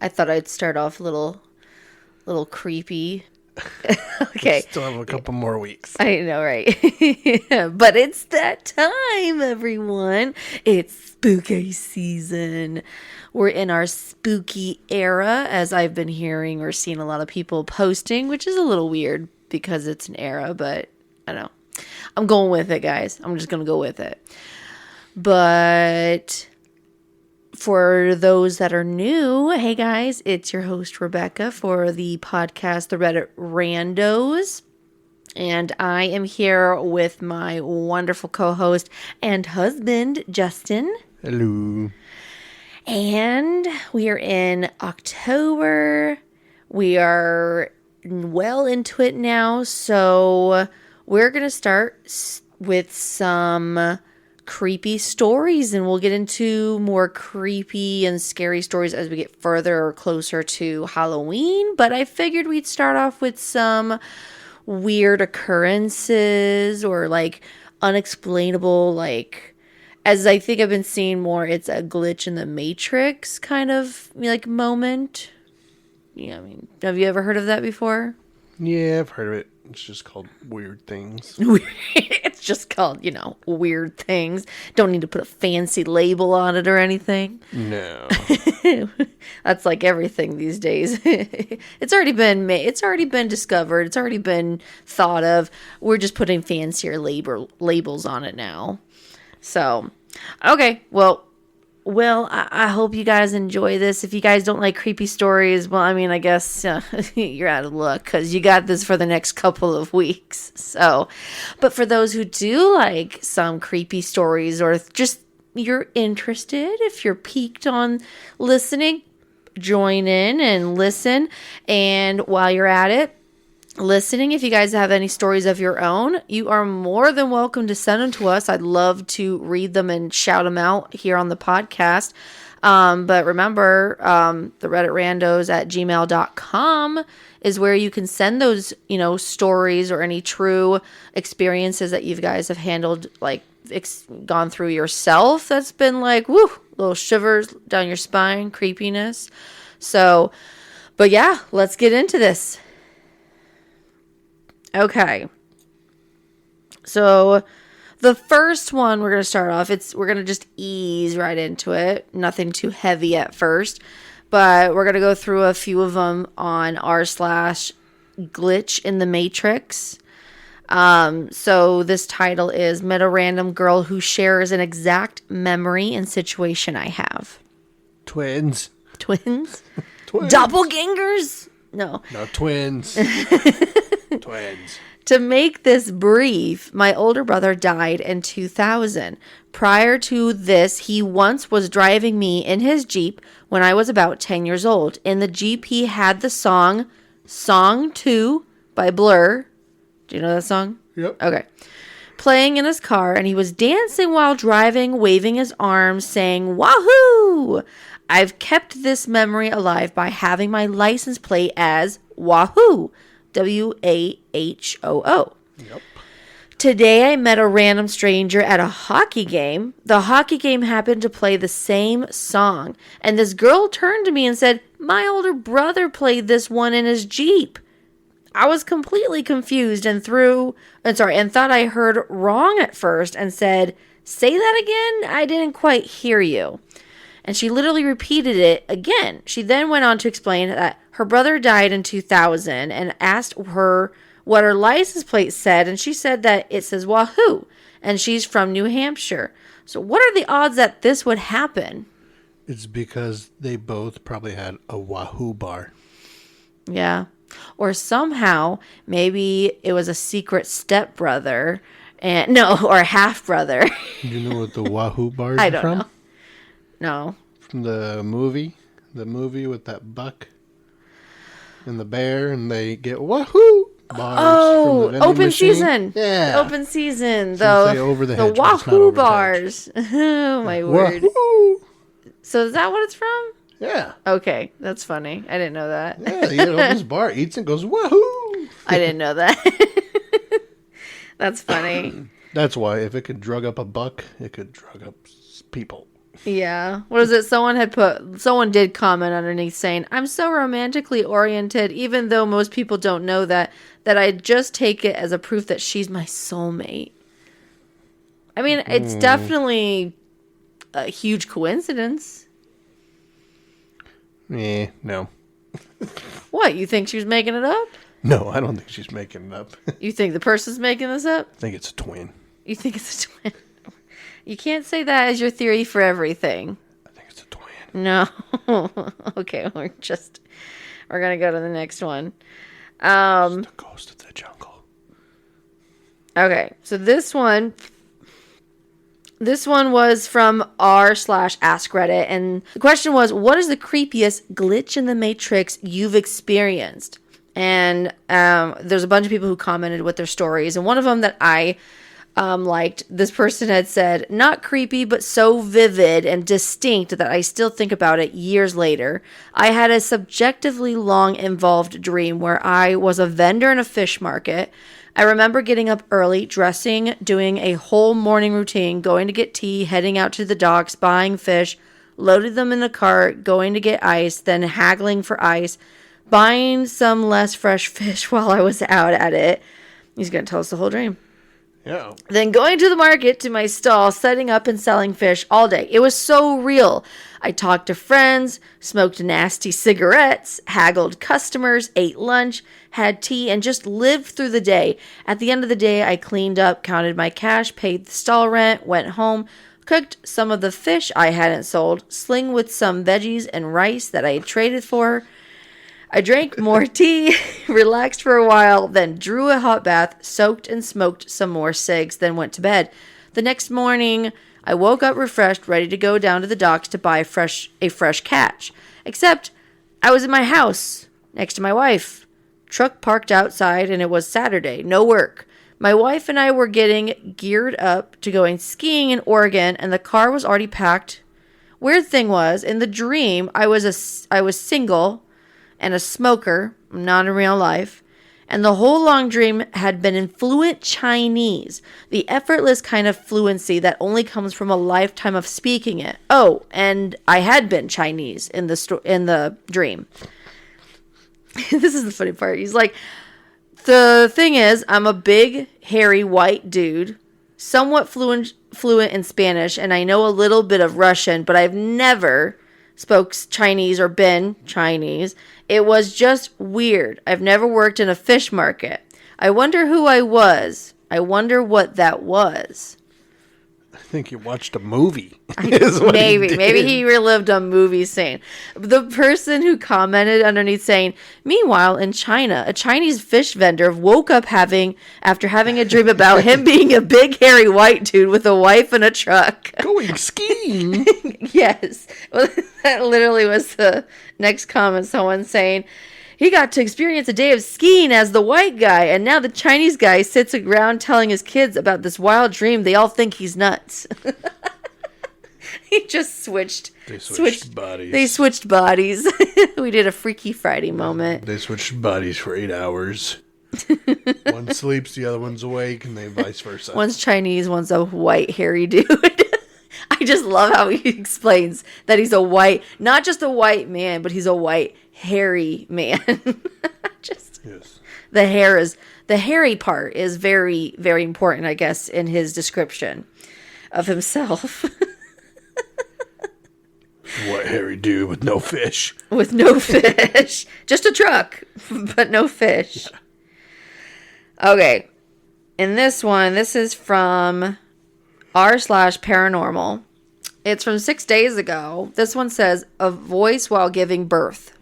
I thought I'd start off a little creepy. Okay. Still have a couple more weeks. I know, right? But it's that time, everyone. It's spooky season. We're in our spooky era, as I've been hearing or seeing a lot of people posting, which is a little weird because it's an era, but I don't know. I'm going with it, guys. I'm just going to go with it. But for those that are new, hey guys, it's your host Rebecca for the podcast, the Reddit Randos. And I am here with my wonderful co-host and husband, Justin. Hello. And we are in October. We are well into it now. So we're going to start with some creepy stories, and we'll get into more creepy and scary stories as we get further or closer to Halloween. But I figured we'd start off with some weird occurrences or like unexplainable, like, as I think I've been seeing more, it's a glitch in the Matrix kind of like moment. Yeah, I mean, have you ever heard of that before? Yeah, I've heard of it. It's just called weird things. It's just called, weird things. Don't need to put a fancy label on it or anything. No. That's like everything these days. It's already been made. It's already been discovered. It's already been thought of. We're just putting fancier labels on it now. So, okay. Well, I hope you guys enjoy this. If you guys don't like creepy stories, well, I mean, I guess you're out of luck because you got this for the next couple of weeks. So, but for those who do like some creepy stories or just you're interested, if you're piqued on listening, join in and listen. And while you're at it, listening, if you guys have any stories of your own, you are more than welcome to send them to us. I'd love to read them and shout them out here on the podcast. But remember, the Reddit Randos at gmail.com is where you can send those, stories or any true experiences that you guys have handled, like gone through yourself. That's been like, woo, little shivers down your spine, creepiness. So, but yeah, let's get into this. Okay, so the first one we're going to start off, we're going to just ease right into it. Nothing too heavy at first, but we're going to go through a few of them on r/GlitchintheMatrix. So this title is Met a Random Girl Who Shares an Exact Memory and Situation I Have. Twins. Twins? Doppelgangers? No, twins. Twins. To make this brief, my older brother died in 2000. Prior to this, he once was driving me in his Jeep when I was about 10 years old. In the Jeep, he had the Song 2 by Blur. Do you know that song? Yep. Okay. Playing in his car, and he was dancing while driving, waving his arms, saying, "Wahoo!" I've kept this memory alive by having my license plate as Wahoo. WAHOO. Yep. Today I met a random stranger at a hockey game. The hockey game happened to play the same song. And this girl turned to me and said, "My older brother played this one in his Jeep." I was completely confused and thought I heard wrong at first and said, "Say that again? I didn't quite hear you." And she literally repeated it again. She then went on to explain that her brother died in 2000 and asked her what her license plate said. And she said that it says Wahoo. And she's from New Hampshire. So what are the odds that this would happen? It's because they both probably had a Wahoo bar. Yeah. Or somehow, maybe it was a secret stepbrother. Or a half-brother. You know what the Wahoo bars I are don't from? know. No. From the movie with that buck and the bear, and they get Wahoo bars. Oh, from the vending open machine. season. Yeah. Open season. Say over the hedge, but it's not Wahoo over the bars. Oh, my word. Wahoo! So is that what it's from? Yeah. Okay, that's funny. I didn't know that. Yeah, he opens bar, eats and goes, Wahoo! I didn't know that. That's funny. That's why if it could drug up a buck, it could drug up people. Yeah. What is it? Someone did comment underneath saying, I'm so romantically oriented, even though most people don't know that I just take it as a proof that she's my soulmate. I mean, it's definitely a huge coincidence. No. What, you think she was making it up? No, I don't think she's making it up. You think the person's making this up? I think it's a twin. You think it's a twin? You can't say that as your theory for everything. I think it's a twin. No. Okay, we're gonna go to the next one. It's the ghost of the jungle. Okay, so this one was from r/ask Reddit, and the question was, what is the creepiest glitch in the Matrix you've experienced? And there's a bunch of people who commented with their stories, and one of them that I liked, this person had said, not creepy, but so vivid and distinct that I still think about it years later. I had a subjectively long involved dream where I was a vendor in a fish market. I remember getting up early, dressing, doing a whole morning routine, going to get tea, heading out to the docks, buying fish, loaded them in the cart, going to get ice, then haggling for ice, buying some less fresh fish while I was out at it. He's going to tell us the whole dream. Yeah. Then going to the market to my stall, setting up and selling fish all day. It was so real. I talked to friends, smoked nasty cigarettes, haggled customers, ate lunch, had tea, and just lived through the day. At the end of the day, I cleaned up, counted my cash, paid the stall rent, went home, cooked some of the fish I hadn't sold, sling with some veggies and rice that I had traded for. I drank more tea, relaxed for a while, then drew a hot bath, soaked and smoked some more cigs, then went to bed. The next morning, I woke up refreshed, ready to go down to the docks to buy a fresh catch. Except, I was in my house, next to my wife. Truck parked outside, and it was Saturday, no work. My wife and I were getting geared up to going skiing in Oregon, and the car was already packed. Weird thing was, in the dream, I was single and a smoker, not in real life, and the whole long dream had been in fluent Chinese, the effortless kind of fluency that only comes from a lifetime of speaking it. Oh, and I had been Chinese in the dream. This is the funny part. He's like, the thing is, I'm a big, hairy, white dude, somewhat fluent in Spanish, and I know a little bit of Russian, but I've never spoke Chinese or been Chinese. It was just weird. I've never worked in a fish market. I wonder who I was. I wonder what that was. I think you watched a movie. Maybe he relived a movie scene. The person who commented underneath saying, meanwhile, in China, a Chinese fish vendor woke up after having a dream about him being a big, hairy white dude with a wife and a truck. Going skiing. Yes. Well, that literally was the next comment. Someone saying, he got to experience a day of skiing as the white guy, and now the Chinese guy sits around telling his kids about this wild dream. They all think he's nuts. He just switched. They switched bodies. They switched bodies. We did a Freaky Friday moment. They switched bodies for 8 hours. One sleeps, the other one's awake, and they vice versa. One's Chinese, one's a white, hairy dude. I just love how he explains that he's a white, not just a white man, but he's a white, hairy man. Yes. The hairy part is very, very important, I guess, in his description of himself. What hairy dude with no fish? With no fish. Just a truck, but no fish. Yeah. Okay. In this one, this is from r/paranormal. It's from 6 days ago. This one says, a voice while giving birth.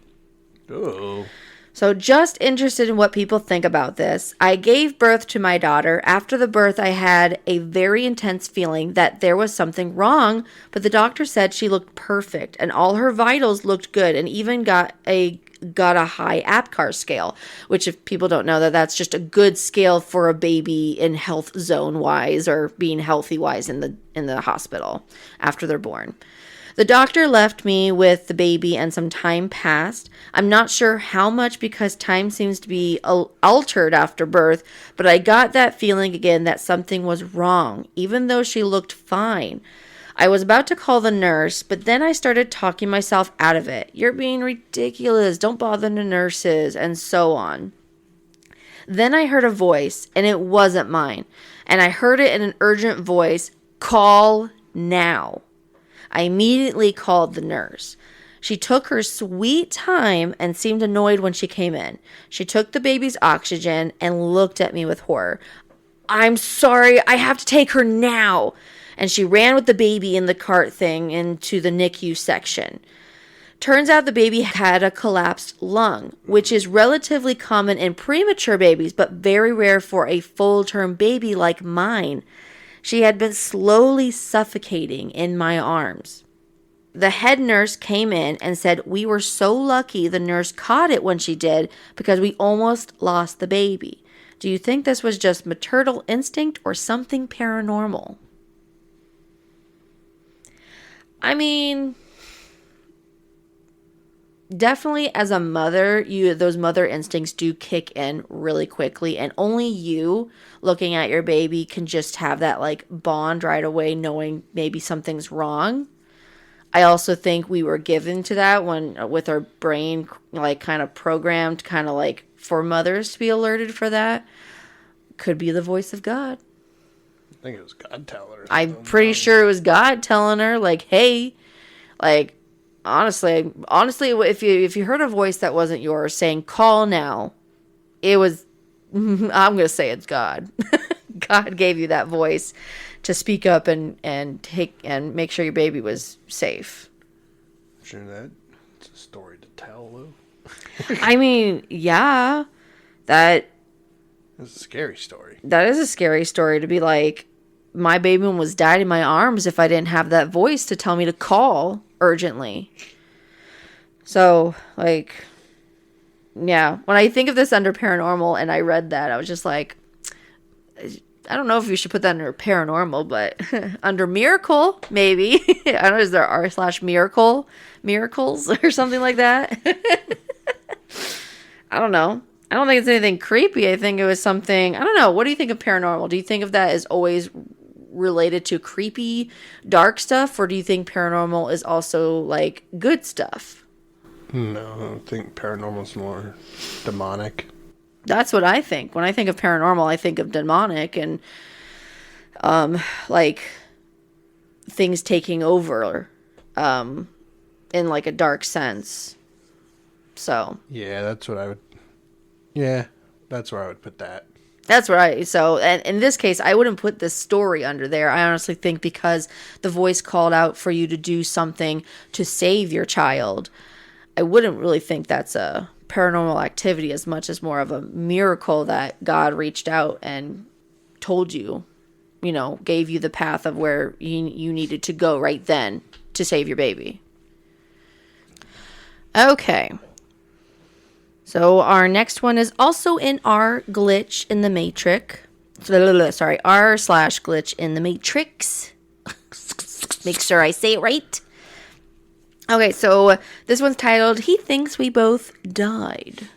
Oh. So just interested in what people think about this. I gave birth to my daughter. After the birth, I had a very intense feeling that there was something wrong, but the doctor said she looked perfect and all her vitals looked good, and even got a high APGAR scale, which, if people don't know, that's just a good scale for a baby in health zone wise or being healthy wise in the hospital after they're born. The doctor left me with the baby and some time passed. I'm not sure how much because time seems to be altered after birth, but I got that feeling again that something was wrong, even though she looked fine. I was about to call the nurse, but then I started talking myself out of it. You're being ridiculous. Don't bother the nurses, and so on. Then I heard a voice, and it wasn't mine. And I heard it in an urgent voice, call now. I immediately called the nurse. She took her sweet time and seemed annoyed when she came in. She took the baby's oxygen and looked at me with horror. I'm sorry, I have to take her now. And she ran with the baby in the cart thing into the NICU section. Turns out the baby had a collapsed lung, which is relatively common in premature babies, but very rare for a full-term baby like mine. She had been slowly suffocating in my arms. The head nurse came in and said we were so lucky the nurse caught it when she did because we almost lost the baby. Do you think this was just maternal instinct or something paranormal? I mean, definitely as a mother, those mother instincts do kick in really quickly, and only you looking at your baby can just have that like bond right away, knowing maybe something's wrong. I also think we were given to that when with our brain like kind of programmed kind of like for mothers to be alerted for that. Could be the voice of God. I think it was God telling her. I'm pretty sure it was God telling her like, hey, like honestly, if you heard a voice that wasn't yours saying call now, it was I'm going to say it's God. God gave you that voice to speak up and make sure your baby was safe. I'm sure that's a story to tell, though. I mean, yeah, that's a scary story. That is a scary story to be like, my baby was died in my arms if I didn't have that voice to tell me to call urgently. So, like, yeah, when I think of this under paranormal and I read that, I was just like, I don't know if you should put that under paranormal, but under miracle, maybe. I don't know, is there miracles or something like that? I don't know. I don't think it's anything creepy. I think it was something, I don't know. What do you think of paranormal? Do you think of that as always related to creepy, dark stuff? Or do you think paranormal is also like good stuff? No, I think paranormal's more demonic. That's what I think. When I think of paranormal, I think of demonic and like things taking over in like a dark sense. So yeah, that's where I would put that. That's right. So, and in this case, I wouldn't put this story under there. I honestly think because the voice called out for you to do something to save your child, I wouldn't really think that's a paranormal activity as much as more of a miracle that God reached out and told you, gave you the path of where you needed to go right then to save your baby. Okay. So our next one is also in our glitch in the matrix. Sorry, r/glitch in the matrix. Make sure I say it right. Okay, so this one's titled, He Thinks We Both Died.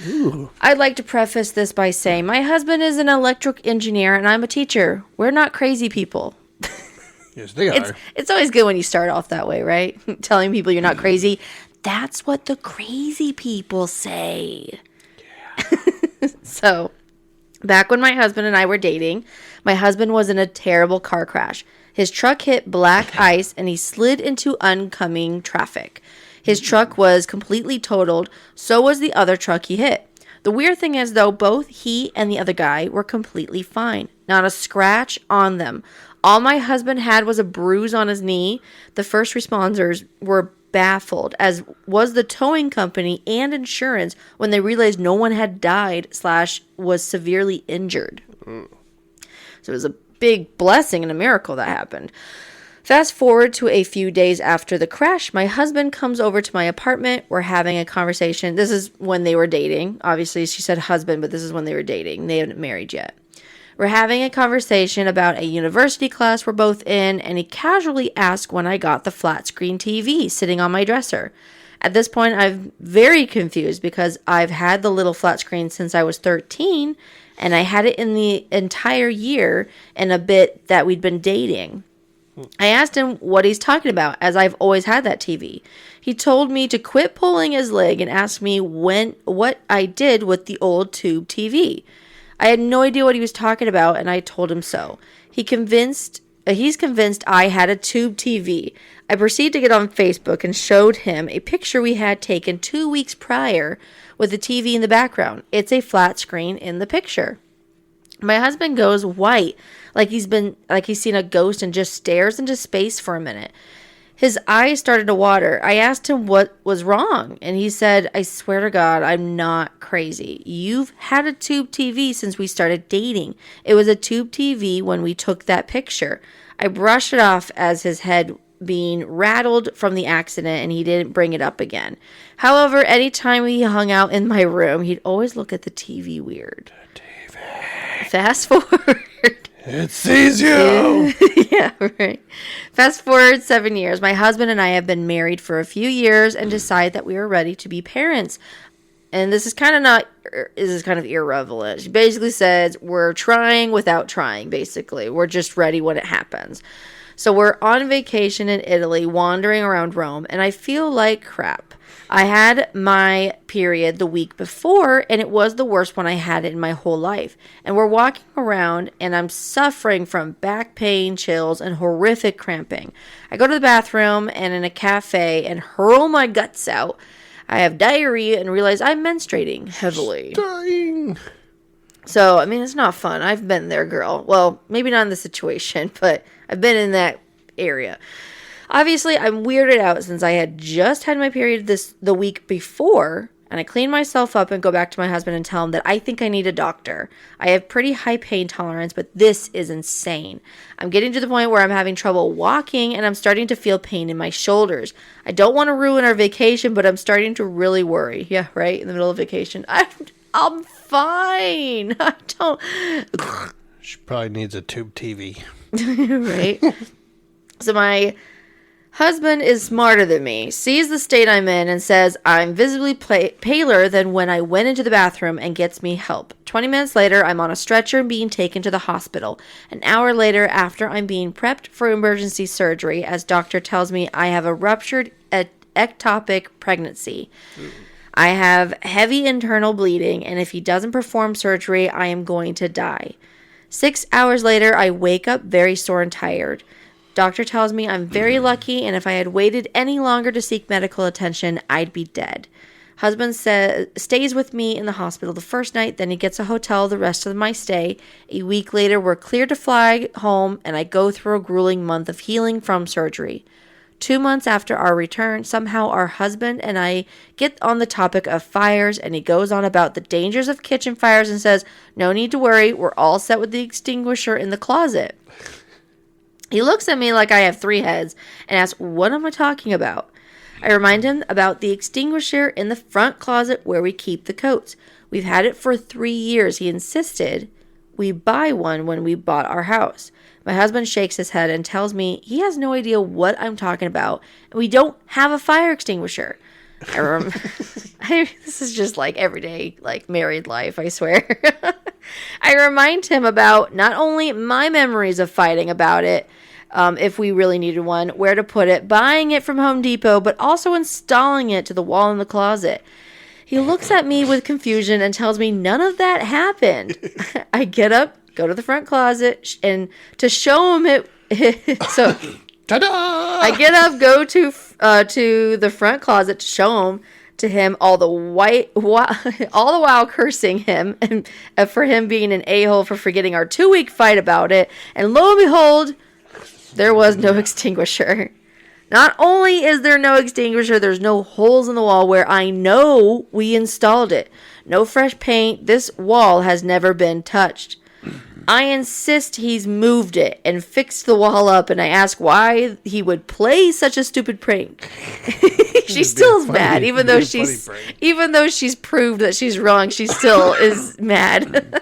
Ooh. I'd like to preface this by saying, my husband is an electric engineer and I'm a teacher. We're not crazy people. Yes, they are. It's always good when you start off that way, right? Telling people you're not crazy. That's what the crazy people say. Yeah. So, back when my husband and I were dating, my husband was in a terrible car crash. His truck hit black ice and he slid into oncoming traffic. His truck was completely totaled, so was the other truck he hit. The weird thing is, though, both he and the other guy were completely fine. Not a scratch on them. All my husband had was a bruise on his knee. The first responders were baffled, as was the towing company and insurance, when they realized no one had died / was severely injured. So it was a big blessing and a miracle that happened. Fast forward to a few days after the crash, my husband comes over to my apartment. We're having a conversation. This is when they were dating. Obviously, she said husband, but this is when they were dating. They hadn't married yet. We're having a conversation about a university class we're both in, and he casually asked when I got the flat screen TV sitting on my dresser. At this point, I'm very confused because I've had the little flat screen since I was 13, and I had it in the entire year and a bit that we'd been dating. I asked him what he's talking about, as I've always had that TV. He told me to quit pulling his leg and asked me what I did with the old tube TV. I had no idea what he was talking about, and I told him so. He's convinced I had a tube TV. I proceeded to get on Facebook and showed him a picture we had taken 2 weeks prior with the TV in the background. It's a flat screen in the picture. My husband goes white, like he's seen a ghost, and just stares into space for a minute. His eyes started to water. I asked him what was wrong, and he said, I swear to God, I'm not crazy. You've had a tube TV since we started dating. It was a tube TV when we took that picture. I brushed it off as his head being rattled from the accident, and he didn't bring it up again. However, anytime he hung out in my room, he'd always look at the TV weird. The TV. Fast forward. It sees you. Yeah, right. Fast forward 7 years. My husband and I have been married for a few years and decided that we are ready to be parents. And this is kind of irrelevant. She basically says we're trying without trying, basically. We're just ready when it happens. So we're on vacation in Italy, wandering around Rome, and I feel like crap. I had my period the week before, and it was the worst one I had in my whole life. And we're walking around, and I'm suffering from back pain, chills, and horrific cramping. I go to the bathroom and in a cafe and hurl my guts out. I have diarrhea and realize I'm menstruating heavily. Dying. So, I mean, it's not fun. I've been there, girl. Well, maybe not in this situation, but I've been in that area. Obviously, I'm weirded out since I had just had my period the week before, and I clean myself up and go back to my husband and tell him that I think I need a doctor. I have pretty high pain tolerance, but this is insane. I'm getting to the point where I'm having trouble walking, and I'm starting to feel pain in my shoulders. I don't want to ruin our vacation, but I'm starting to really worry. Yeah, right? In the middle of vacation. I'm fine. I don't... She probably needs a tube TV. Right? So my husband is smarter than me, sees the state I'm in, and says I'm visibly paler than when I went into the bathroom and gets me help. 20 minutes later, I'm on a stretcher and being taken to the hospital. An hour later, after I'm being prepped for emergency surgery, as doctor tells me I have a ruptured ectopic pregnancy. I have heavy internal bleeding, and if he doesn't perform surgery, I am going to die. 6 hours later, I wake up very sore and tired. Doctor tells me I'm very lucky, and if I had waited any longer to seek medical attention, I'd be dead. Husband stays with me in the hospital the first night, then he gets a hotel the rest of my stay. A week later, we're cleared to fly home, and I go through a grueling month of healing from surgery. 2 months after our return, somehow our husband and I get on the topic of fires, and he goes on about the dangers of kitchen fires and says, no need to worry, we're all set with the extinguisher in the closet. He looks at me like I have 3 heads and asks, what am I talking about? I remind him about the extinguisher in the front closet where we keep the coats. We've had it for 3 years. He insisted we buy one when we bought our house. My husband shakes his head and tells me he has no idea what I'm talking about, and we don't have a fire extinguisher. This is just like everyday, like married life, I swear. I remind him about not only my memories of fighting about it, if we really needed one, where to put it, buying it from Home Depot, but also installing it to the wall in the closet. He looks at me with confusion and tells me none of that happened. I get up, go to the front closet, and to show him it. So, Ta-da! I get up, go to the front closet to show him all the while cursing him and for him being an a-hole for forgetting our 2-week fight about it. And lo and behold, there was no extinguisher. Not only is there no extinguisher, there's no holes in the wall where I know we installed it. No fresh paint. This wall has never been touched. I insist he's moved it and fixed the wall up, and I ask why he would play such a stupid prank. She still's mad, even though she's proved that she's wrong. She still is mad.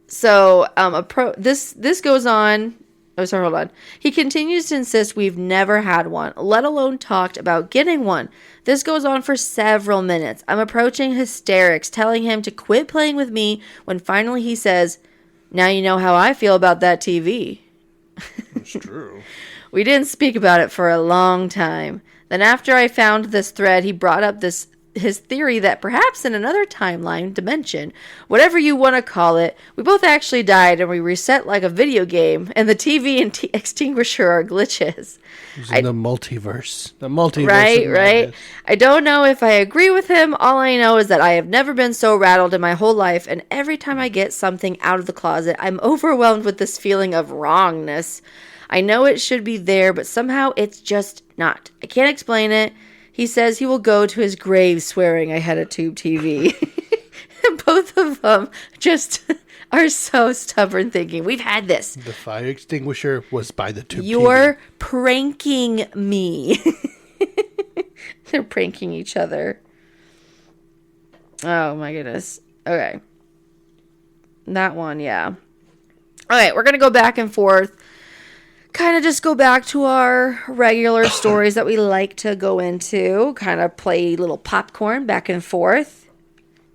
This goes on. Oh, sorry, hold on. He continues to insist we've never had one, let alone talked about getting one. This goes on for several minutes. I'm approaching hysterics, telling him to quit playing with me when finally he says, now you know how I feel about that TV. It's true. We didn't speak about it for a long time. Then after I found this thread, he brought up his theory that perhaps in another timeline, dimension, whatever you want to call it, we both actually died and we reset like a video game, and the TV and extinguisher are glitches. In the multiverse. The multiverse. Right. I don't know if I agree with him. All I know is that I have never been so rattled in my whole life, and every time I get something out of the closet, I'm overwhelmed with this feeling of wrongness. I know it should be there, but somehow it's just not. I can't explain it. He says he will go to his grave swearing I had a tube TV. Both of them just are so stubborn thinking. We've had this. The fire extinguisher was by the tube You're TV. pranking me. They're pranking each other. Oh my goodness. Okay. That one, yeah. Alright, we're going to go back and forth. Kind of just go back to our regular stories that we like to go into. Kind of play little popcorn back and forth.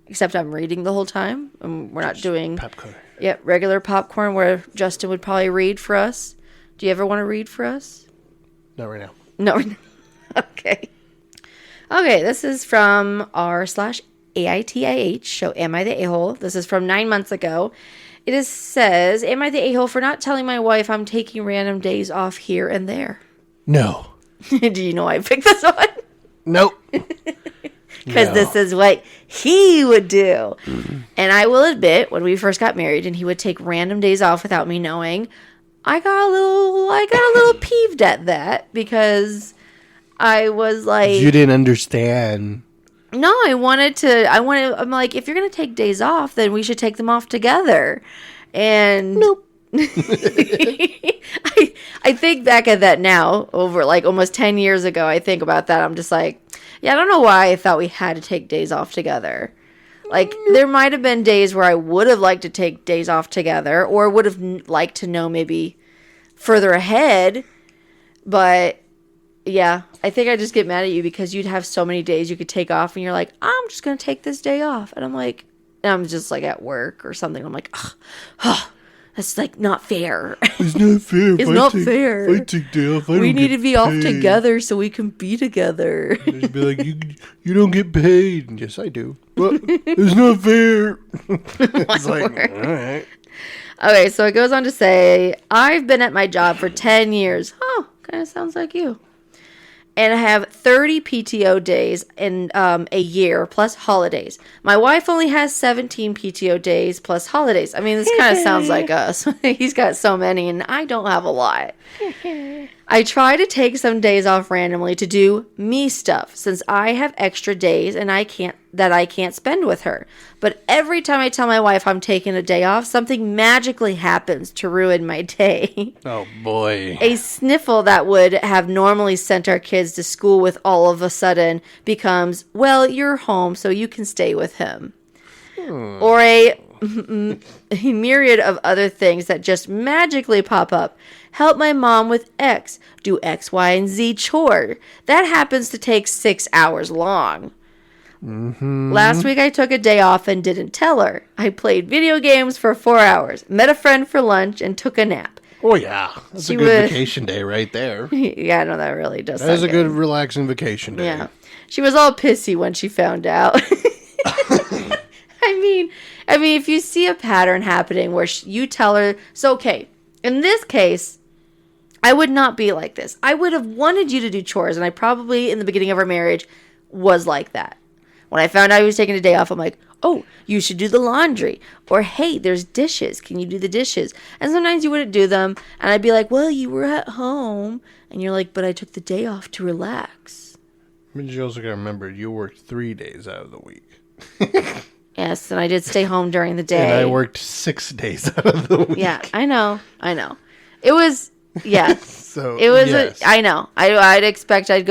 Except I'm reading the whole time. And we're not doing Popcorn. Yep, regular popcorn where Justin would probably read for us. Do you ever want to read for us? Not right now. No. Okay. Okay, this is from r/AITAH, so Am I the A-hole? This is from 9 months ago. Says, am I the a-hole for not telling my wife I'm taking random days off here and there? No. Do you know I picked this one? Nope. Because this is what he would do. Mm-hmm. And I will admit, when we first got married and he would take random days off without me knowing, I got a little peeved at that because I was like... You didn't understand. No, I'm like, if you're going to take days off, then we should take them off together. And nope. I think back at that now, over like almost 10 years ago, I think about that. I'm just like, yeah, I don't know why I thought we had to take days off together. Like, there might have been days where I would have liked to take days off together or would have liked to know maybe further ahead. But yeah, I think I just get mad at you because you'd have so many days you could take off and you're like, I'm just going to take this day off. And I'm just like at work or something. I'm like, that's like not fair. It's not fair. It's not fair. I take day off. We need to be off together so we can be together. You'd be like, you don't get paid. And yes, I do. But it's not fair. It's like, all right. Okay, so it goes on to say, I've been at my job for 10 years. Oh, kind of sounds like you. And I have 30 PTO days in a year plus holidays. My wife only has 17 PTO days plus holidays. I mean, this kind of sounds like us. He's got so many, and I don't have a lot. I try to take some days off randomly to do me stuff since I have extra days and I can't spend with her. But every time I tell my wife I'm taking a day off, something magically happens to ruin my day. Oh boy. A sniffle that would have normally sent our kids to school with all of a sudden becomes, well, you're home so you can stay with him. Or a myriad of other things that just magically pop up. Help my mom with X. Do X, Y, and Z chore. That happens to take 6 hours long. Mm-hmm. Last week I took a day off and didn't tell her. I played video games for 4 hours, met a friend for lunch, and took a nap. Oh, yeah. That's a good vacation day right there. Yeah, I know that really does. That is a good relaxing vacation day. Yeah. She was all pissy when she found out. I mean, if you see a pattern happening where you tell her, so okay, in this case, I would not be like this. I would have wanted you to do chores, and I probably, in the beginning of our marriage, was like that. When I found out he was taking a day off, I'm like, oh, you should do the laundry. Or, hey, there's dishes. Can you do the dishes? And sometimes you wouldn't do them, and I'd be like, well, you were at home. And you're like, but I took the day off to relax. But you also got to remember, you worked 3 days out of the week. Yes, and I did stay home during the day. And I worked 6 days out of the week. Yeah, I know. It was, yeah. So, it was, yes. I know. I'd expect I'd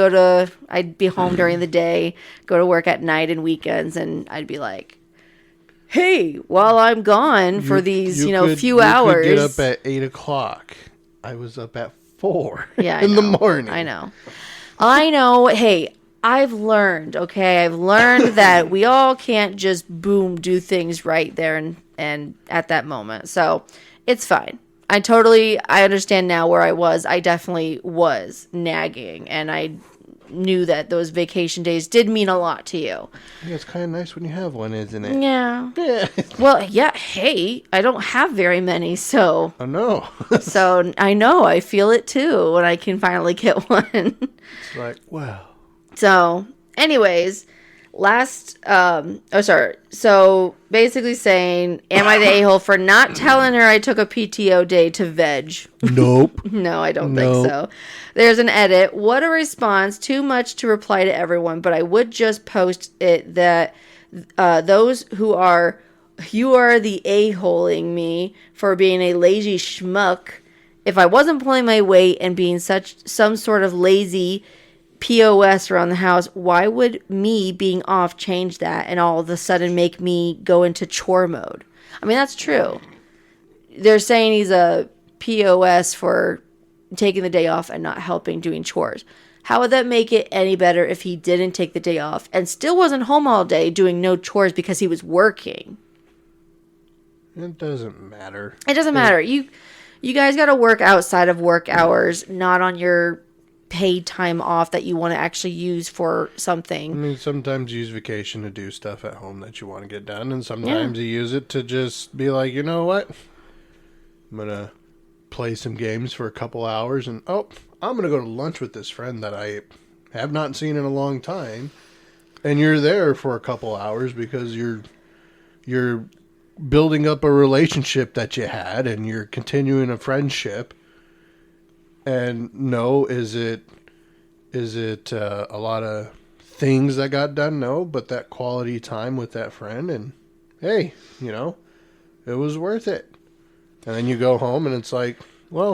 be home during the day, go to work at night and weekends, and I'd be like, hey, while I'm gone for these, few hours. You could get up at 8 o'clock. I was up at 4 in the morning. I know. Hey, I've learned, okay? I've learned that we all can't just, boom, do things right there and at that moment. So, it's fine. I understand now where I was. I definitely was nagging, and I knew that those vacation days did mean a lot to you. Yeah, it's kind of nice when you have one, isn't it? Yeah. Yeah. Well, yeah, hey, I don't have very many, so... I know. So, I know, I feel it too when I can finally get one. It's like, wow. So, anyways, so basically saying, am I the a-hole for not telling her I took a PTO day to veg? Nope. No, I don't think so. There's an edit. What a response. Too much to reply to everyone, but I would just post it that those who are, you are the a-holing me for being a lazy schmuck. If I wasn't pulling my weight and being some sort of lazy POS around the house, why would me being off change that and all of a sudden make me go into chore mode? I mean, that's true. They're saying he's a POS for taking the day off and not helping doing chores. How would that make it any better if he didn't take the day off and still wasn't home all day doing no chores because he was working? It doesn't matter. It doesn't matter. You guys got to work outside of work hours, not on your paid time off that you want to actually use for something. I mean, sometimes you use vacation to do stuff at home that you want to get done, and sometimes you use it to just be like, you know what? I'm going to play some games for a couple hours, and I'm going to go to lunch with this friend that I have not seen in a long time, and you're there for a couple hours because you're building up a relationship that you had, and you're continuing a friendship. And no, is it a lot of things that got done? No, but that quality time with that friend, and hey, it was worth it. And then you go home and it's like, well,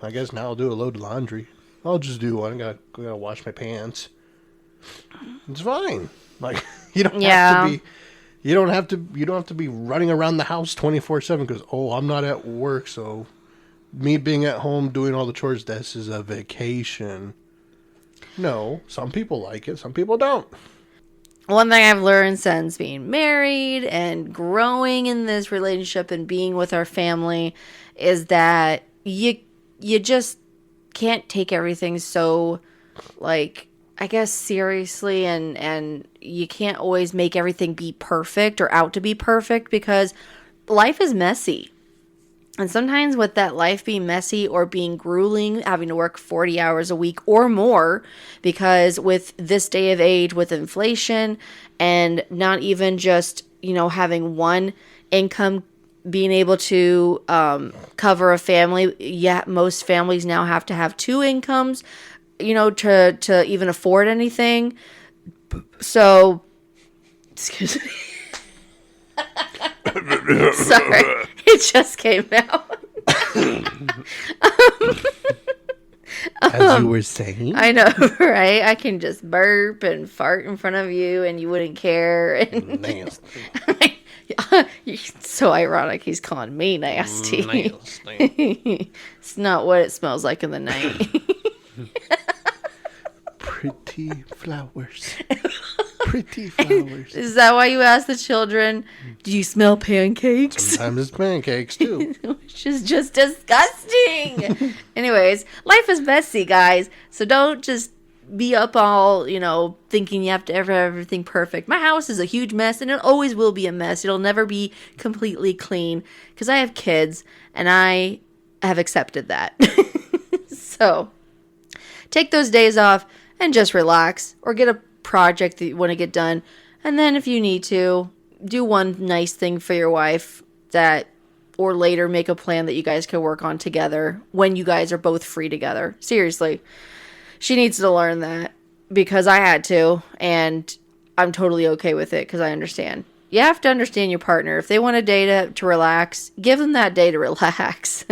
I guess now I'll do a load of laundry. I'll just do one. I gotta wash my pants. It's fine. Like you don't have to be running around the house 24/7 because I'm not at work, so. Me being at home doing all the chores, this is a vacation. No, some people like it, some people don't. One thing I've learned since being married and growing in this relationship and being with our family is that you just can't take everything so, like, I guess seriously, and you can't always make everything be perfect or out to be perfect because life is messy. And sometimes with that life being messy or being grueling, having to work 40 hours a week or more, because with this day of age, with inflation and not even just, having one income being able to cover a family. Yeah, most families now have to have two incomes, to even afford anything. So, excuse me. Sorry, it just came out. As you were saying. I know, right? I can just burp and fart in front of you and you wouldn't care. And Nasty. It's so ironic he's calling me nasty. Nasty. It's not what it smells like in the night. Pretty flowers. Pretty flowers. Is that why you ask the children, do you smell pancakes? Sometimes it's pancakes, too. Which is just disgusting. Anyways, life is messy, guys. So don't just be up all, thinking you have to have everything perfect. My house is a huge mess, and it always will be a mess. It'll never be completely clean because I have kids, and I have accepted that. So take those days off and just relax or get a project that you want to get done, and then if you need to do one nice thing for your wife or later make a plan that you guys can work on together when you guys are both free together. Seriously, she needs to learn that because I had to, and I'm totally okay with it because I understand. You have to understand your partner. If they want a day to relax, give them that day to relax.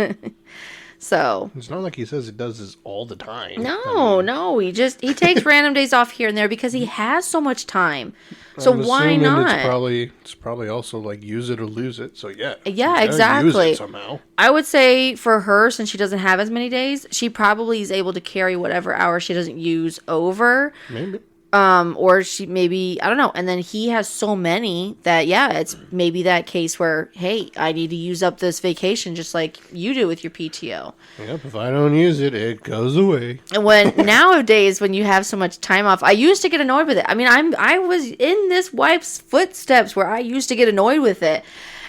So it's not like he says he does this all the time. No, he takes random days off here and there because he has so much time. So why not? It's probably also like use it or lose it. So yeah, exactly. Use it somehow. I would say for her, since she doesn't have as many days, she probably is able to carry whatever hours she doesn't use over. Maybe. Or she maybe, I don't know. And then he has so many that, yeah, it's maybe that case where, hey, I need to use up this vacation just like you do with your PTO. Yep, if I don't use it, it goes away. And nowadays, when you have so much time off, I used to get annoyed with it. I mean, I was in this wife's footsteps where I used to get annoyed with it.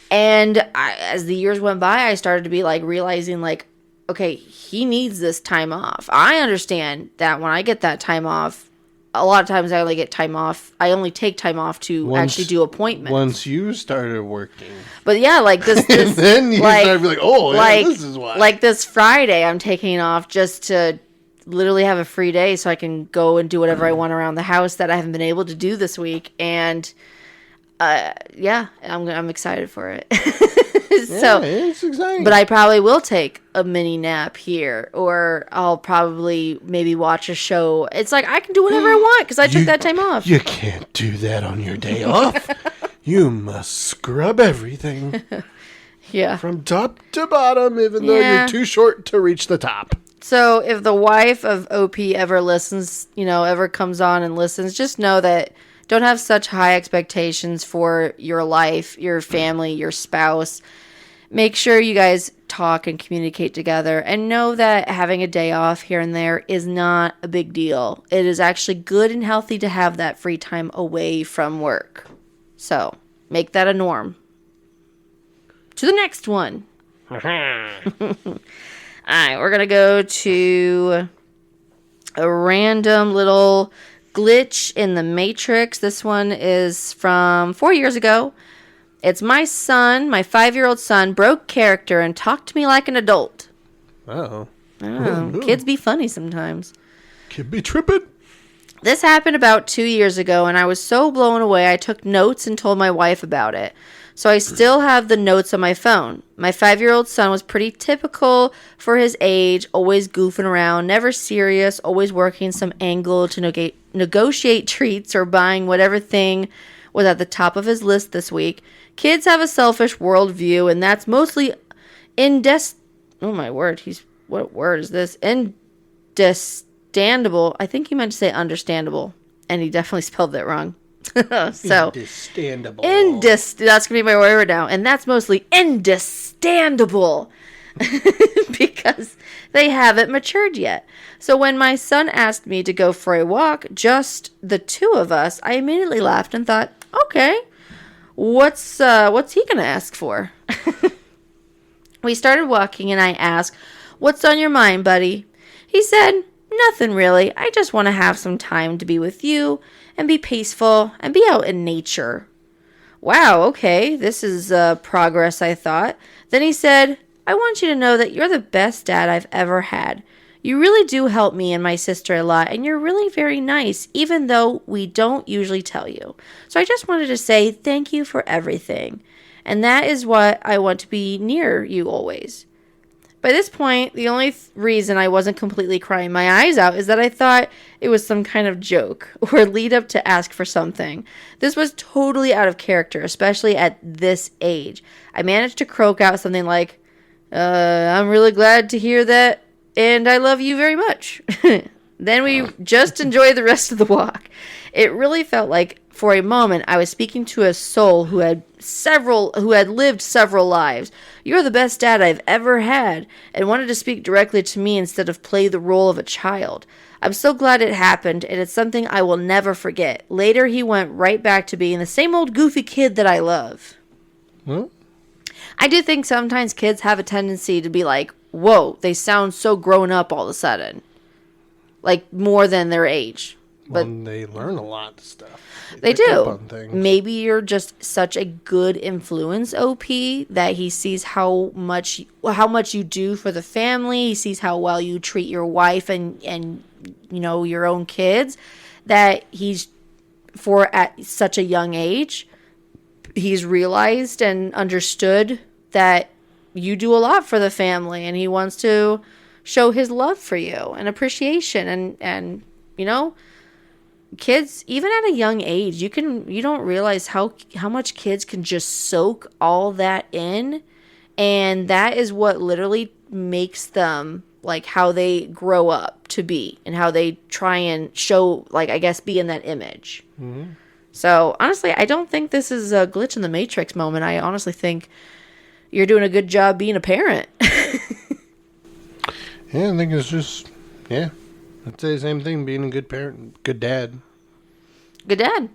And as the years went by, I started to be like realizing like, okay, he needs this time off. I understand that when I get that time off, a lot of times I only get time off. I only take time off to actually do appointments. Once you started working. But yeah, like this and then you started to be like, oh, yeah, this is why. Like this Friday, I'm taking off just to literally have a free day so I can go and do whatever I want around the house that I haven't been able to do this week. And yeah, I'm excited for it. So it's exciting. But I probably will take a mini nap here, or I'll probably maybe watch a show. It's like I can do whatever I want because I took that time off. You can't do that on your day off. You must scrub everything. Yeah. From top to bottom, even though you're too short to reach the top. So if the wife of OP ever listens, ever comes on and listens, just know that don't have such high expectations for your life, your family, your spouse. Make sure you guys talk and communicate together, and know that having a day off here and there is not a big deal. It is actually good and healthy to have that free time away from work. So make that a norm. To the next one. All right, we're going to go to a random little glitch in the Matrix. This one is from 4 years ago. It's my son, my 5-year-old son, broke character and talked to me like an adult. Oh. I don't know. Kids be funny sometimes. Kid be tripping. This happened about 2 years ago, and I was so blown away I took notes and told my wife about it. So I still have the notes on my phone. My 5-year-old son was pretty typical for his age, always goofing around, never serious, always working some angle to negotiate treats or buying whatever thing was at the top of his list this week. Kids have a selfish worldview, and that's mostly oh my word, what word is this? Understandable. I think he meant to say understandable, and he definitely spelled that wrong. So understandable. That's gonna be my word now, and that's mostly understandable because they haven't matured yet. So when my son asked me to go for a walk, just the two of us, I immediately laughed and thought, okay, what's he gonna ask for? We started walking, and I asked, "What's on your mind, buddy?" He said, "Nothing really. I just want to have some time to be with you and be peaceful and be out in nature." Wow, okay, this is progress, I thought. Then he said, "I want you to know that you're the best dad I've ever had. You really do help me and my sister a lot, and you're really very nice, even though we don't usually tell you. So I just wanted to say thank you for everything. And that is what I want to be near you always." By this point, the only reason I wasn't completely crying my eyes out is that I thought it was some kind of joke or lead up to ask for something. This was totally out of character, especially at this age. I managed to croak out something like, "I'm really glad to hear that, and I love you very much." Then we just enjoyed the rest of the walk. It really felt like, for a moment, I was speaking to a soul who had lived several lives. "You're the best dad I've ever had," and wanted to speak directly to me instead of play the role of a child. I'm so glad it happened, and it's something I will never forget. Later, he went right back to being the same old goofy kid that I love. Well, I do think sometimes kids have a tendency to be like, whoa, they sound so grown up all of a sudden. Like, more than their age. But they learn a lot of stuff. They pick up do. on things. Maybe you're just such a good influence, OP, that he sees how much you do for the family. He sees how well you treat your wife and your own kids. That at such a young age, he's realized and understood that you do a lot for the family, and he wants to show his love for you and appreciation and kids, even at a young age, you don't realize how much kids can just soak all that in, and that is what literally makes them like how they grow up to be and how they try and show, like, I guess, be in that image. Mm-hmm. So honestly, I don't think this is a glitch in the Matrix moment. I honestly think you're doing a good job being a parent. Yeah, I think it's just, yeah. I'd say the same thing, being a good parent, good dad. Good dad.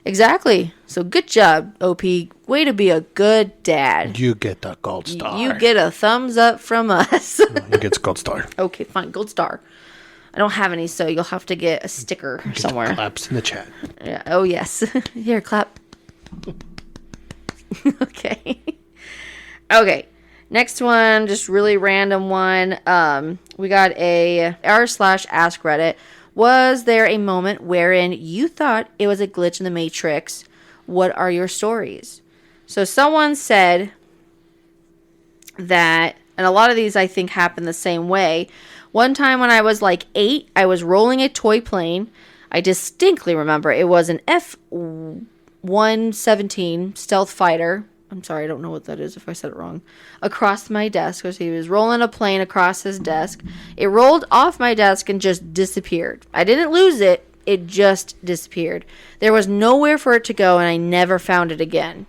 Exactly. So good job, OP. Way to be a good dad. You get the gold star. You get a thumbs up from us. You get a gold star. Okay, fine. Gold star. I don't have any, so you'll have to get a sticker somewhere. Claps in the chat. Yeah. Oh, yes. Here, clap. Okay. Okay. Next one, just really random one. We got a r/ask Reddit. Was there a moment wherein you thought it was a glitch in the Matrix? What are your stories? So someone said that, and a lot of these I think happen the same way. One time when I was like 8, I was rolling a toy plane. I distinctly remember it was an F-117 stealth fighter. I'm sorry, I don't know what that is if I said it wrong. Across my desk, because he was rolling a plane across his desk. It rolled off my desk and just disappeared. I didn't lose it. It just disappeared. There was nowhere for it to go, and I never found it again.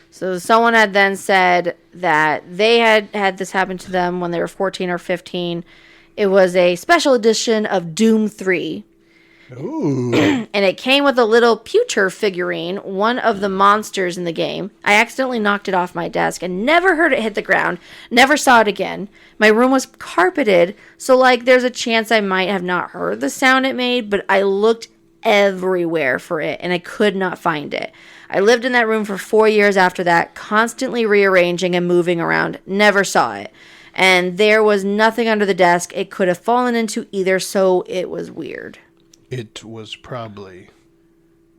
So someone had then said that they had this happen to them when they were 14 or 15. It was a special edition of Doom 3. Ooh. And it came with a little pewter figurine, one of the monsters in the game. I accidentally knocked it off my desk and never heard it hit the ground. Never saw it again. My room was carpeted, so like there's a chance I might have not heard the sound it made, but I looked everywhere for it and I could not find it. I lived in that room for 4 years after that, constantly rearranging and moving around. Never saw it. And there was nothing under the desk it could have fallen into either, so it was weird. It was probably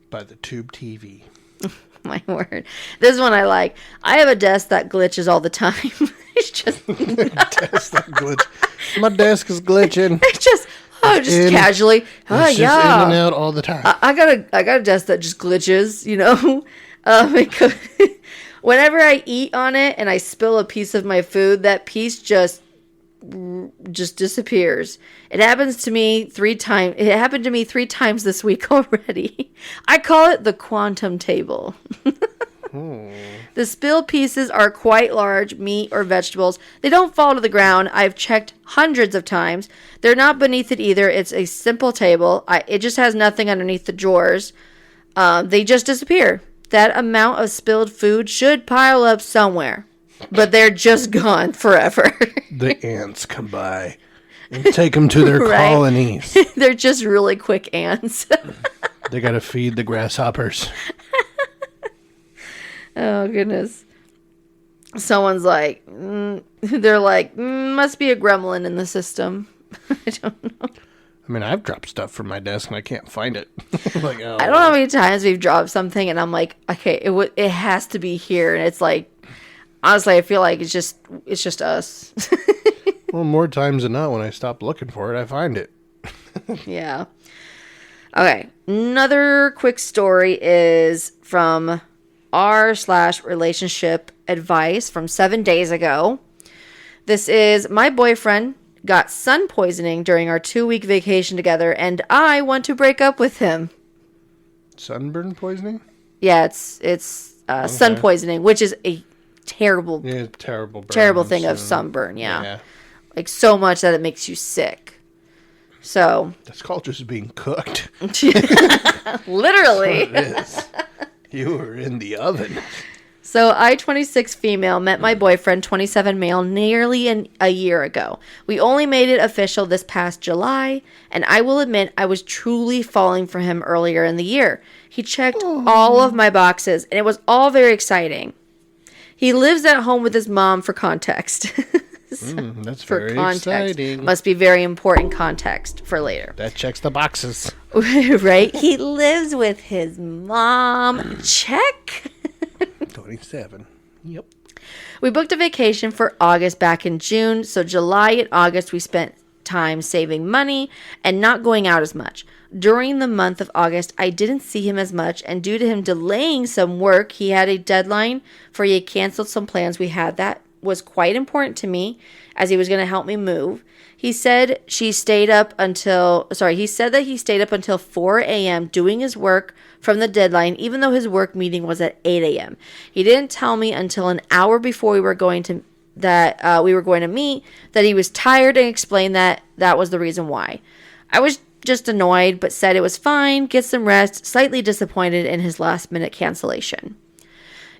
by the tube TV. My word. This one I like. I have a desk that glitches all the time. It's just... desk that glitch. My desk is glitching. It's just... casually. Oh, it's yeah. just in and out all the time. I got a desk that just glitches, you know? Whenever I eat on it and I spill a piece of my food, that piece just disappears. It happens to me 3 times. It happened to me 3 times this week already. I call it the quantum table. The spilled pieces are quite large, meat or vegetables. They don't fall to the ground. I've checked hundreds of times. They're not beneath it either. It's a simple table. It just has nothing underneath the drawers. They just disappear. That amount of spilled food should pile up somewhere. But they're just gone forever. The ants come by and take them to their colonies. They're just really quick ants. They got to feed the grasshoppers. Oh, goodness. Someone's like, they're like, must be a gremlin in the system. I don't know. I mean, I've dropped stuff from my desk and I can't find it. Like, oh. I don't know how many times we've dropped something and I'm like, okay, it has to be here. And it's like, honestly, I feel like it's just us. Well, more times than not, when I stop looking for it, I find it. Yeah. Okay. Another quick story is from r/relationship advice from 7 days ago. This is, my boyfriend got sun poisoning during our 2-week vacation together, and I want to break up with him. Sunburn poisoning? Yeah, it's sun poisoning, which is a terrible thing of sunburn. Yeah, like so much that it makes you sick. So that's called just being cooked. Literally, that's what it is. You were in the oven. So I, 26 female, met my boyfriend, 27 male, nearly a year ago. We only made it official this past July, and I will admit I was truly falling for him earlier in the year. He checked all of my boxes, and it was all very exciting. He lives at home with his mom, for context. That's very exciting. Must be very important context for later. That checks the boxes. Right? He lives with his mom. Check. 27. Yep. We booked a vacation for August back in June, so July and August we spent time saving money and not going out as much. During the month of August, I didn't see him as much, and due to him delaying some work, he had a deadline for he had canceled some plans we had that was quite important to me as he was going to help me move. He said that he stayed up until 4 a.m. doing his work from the deadline, even though his work meeting was at 8 a.m. He didn't tell me until an hour before we were going to meet that he was tired and explained that was the reason why. I was just annoyed, but said it was fine, get some rest, slightly disappointed in his last-minute cancellation.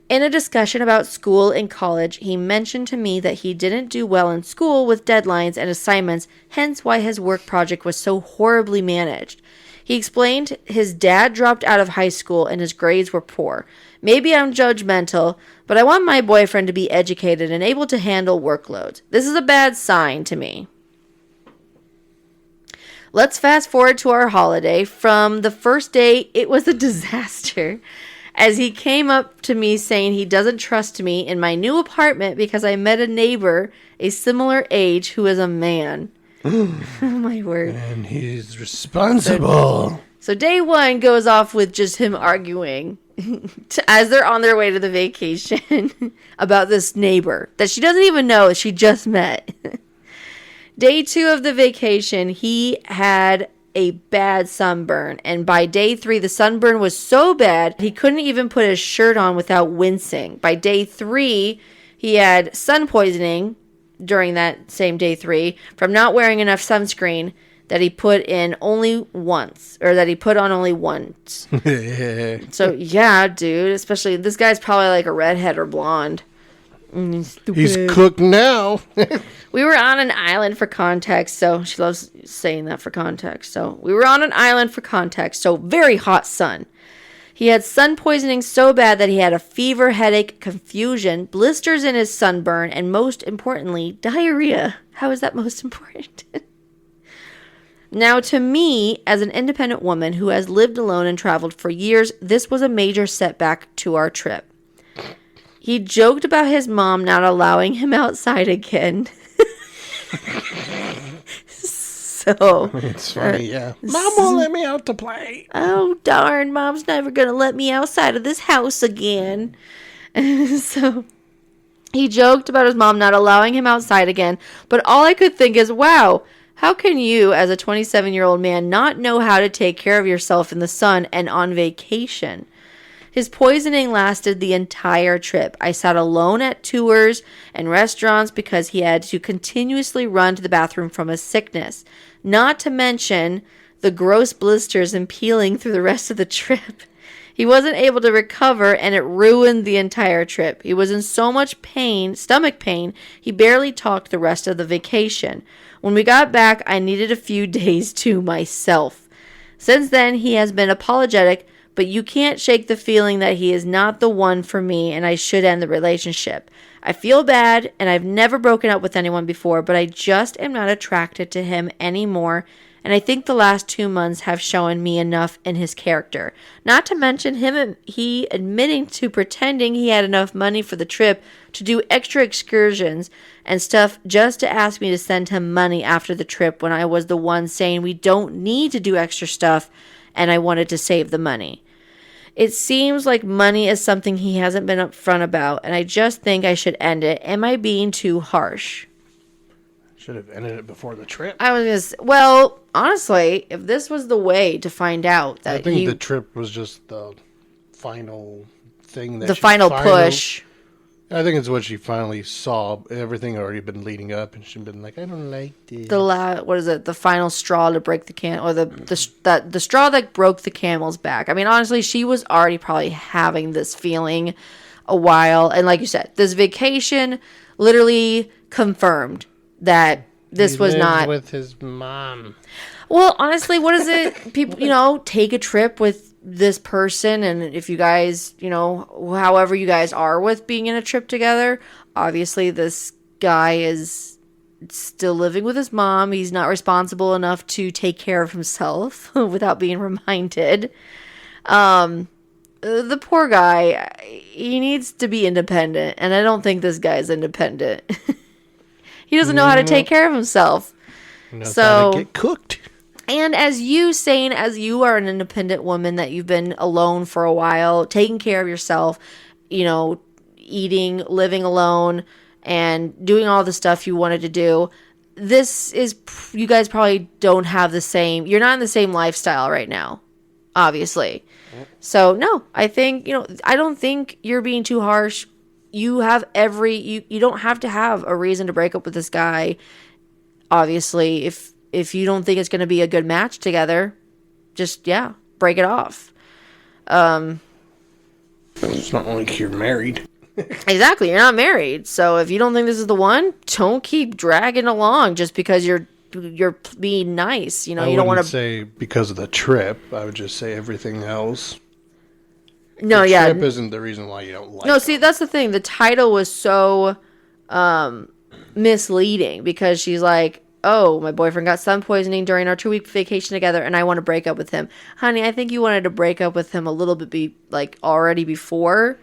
In a discussion about school and college, he mentioned to me that he didn't do well in school with deadlines and assignments, hence why his work project was so horribly managed. He explained his dad dropped out of high school and his grades were poor. Maybe I'm judgmental, but I want my boyfriend to be educated and able to handle workloads. This is a bad sign to me. Let's fast forward to our holiday. From the first day, it was a disaster, as he came up to me saying he doesn't trust me in my new apartment because I met a neighbor a similar age who is a man. Oh my word. And he's responsible. So day one goes off with just him arguing as they're on their way to the vacation about this neighbor that she doesn't even know she just met. Day 2 of the vacation, he had a bad sunburn, and by day 3, the sunburn was so bad he couldn't even put his shirt on without wincing. By day 3, he had sun poisoning during that same day 3 from not wearing enough sunscreen that he put on only once. So yeah, dude, especially this guy's probably like a redhead or blonde. He's cooked now. We were on an island for context, so she loves saying that for context. So we were on an island for context, so very hot sun. He had sun poisoning so bad that he had a fever, headache, confusion, blisters in his sunburn, and most importantly, diarrhea. How is that most important? Now, to me, as an independent woman who has lived alone and traveled for years, this was a major setback to our trip. He joked about his mom not allowing him outside again. So it's funny, yeah. Mom won't let me out to play. Oh, darn. Mom's never going to let me outside of this house again. So he joked about his mom not allowing him outside again. But all I could think is, wow, how can you, as a 27-year-old man, not know how to take care of yourself in the sun and on vacation? His poisoning lasted the entire trip. I sat alone at tours and restaurants because he had to continuously run to the bathroom from his sickness. Not to mention the gross blisters and peeling through the rest of the trip. He wasn't able to recover, and it ruined the entire trip. He was in so much pain, stomach pain, he barely talked the rest of the vacation. When we got back, I needed a few days to myself. Since then, he has been apologetic, but you can't shake the feeling that he is not the one for me and I should end the relationship. I feel bad, and I've never broken up with anyone before, but I just am not attracted to him anymore, and I think the last 2 months have shown me enough in his character. Not to mention he admitting to pretending he had enough money for the trip to do extra excursions and stuff just to ask me to send him money after the trip when I was the one saying we don't need to do extra stuff and I wanted to save the money. It seems like money is something he hasn't been upfront about, and I just think I should end it. Am I being too harsh? Should have ended it before the trip. I was going to well, honestly, if this was the way to find out that I think the trip was just the final thing. The final push. I think it's what she finally saw. Everything had already been leading up, and she'd been like, I don't like this. What is it? The final straw to break the can, or the straw that broke the camel's back. I mean, honestly, she was already probably having this feeling a while. And like you said, this vacation literally confirmed that this was not with his mom. Well, honestly, what is it? People, take a trip with this person, and if you guys, however you guys are with being in a trip together, obviously this guy is still living with his mom. He's not responsible enough to take care of himself without being reminded. The poor guy, he needs to be independent, and I don't think this guy's independent. He doesn't know how to take care of himself. How to get cooked. And as you are an independent woman, that you've been alone for a while, taking care of yourself, eating, living alone, and doing all the stuff you wanted to do. You guys probably don't have the same, you're not in the same lifestyle right now, obviously. So no, I think, I don't think you're being too harsh. You have you don't have to have a reason to break up with this guy. Obviously, if you don't think it's going to be a good match together, just, break it off. It's not like you're married. Exactly, you're not married. So if you don't think this is the one, don't keep dragging along just because you're being nice. You don't want to say because of the trip. I would just say everything else. No, the trip isn't the reason why you don't like. No, see, that's the thing. The title was so misleading because she's like, "Oh, my boyfriend got sun poisoning during our 2-week vacation together, and I want to break up with him." Honey, I think you wanted to break up with him a little bit already before.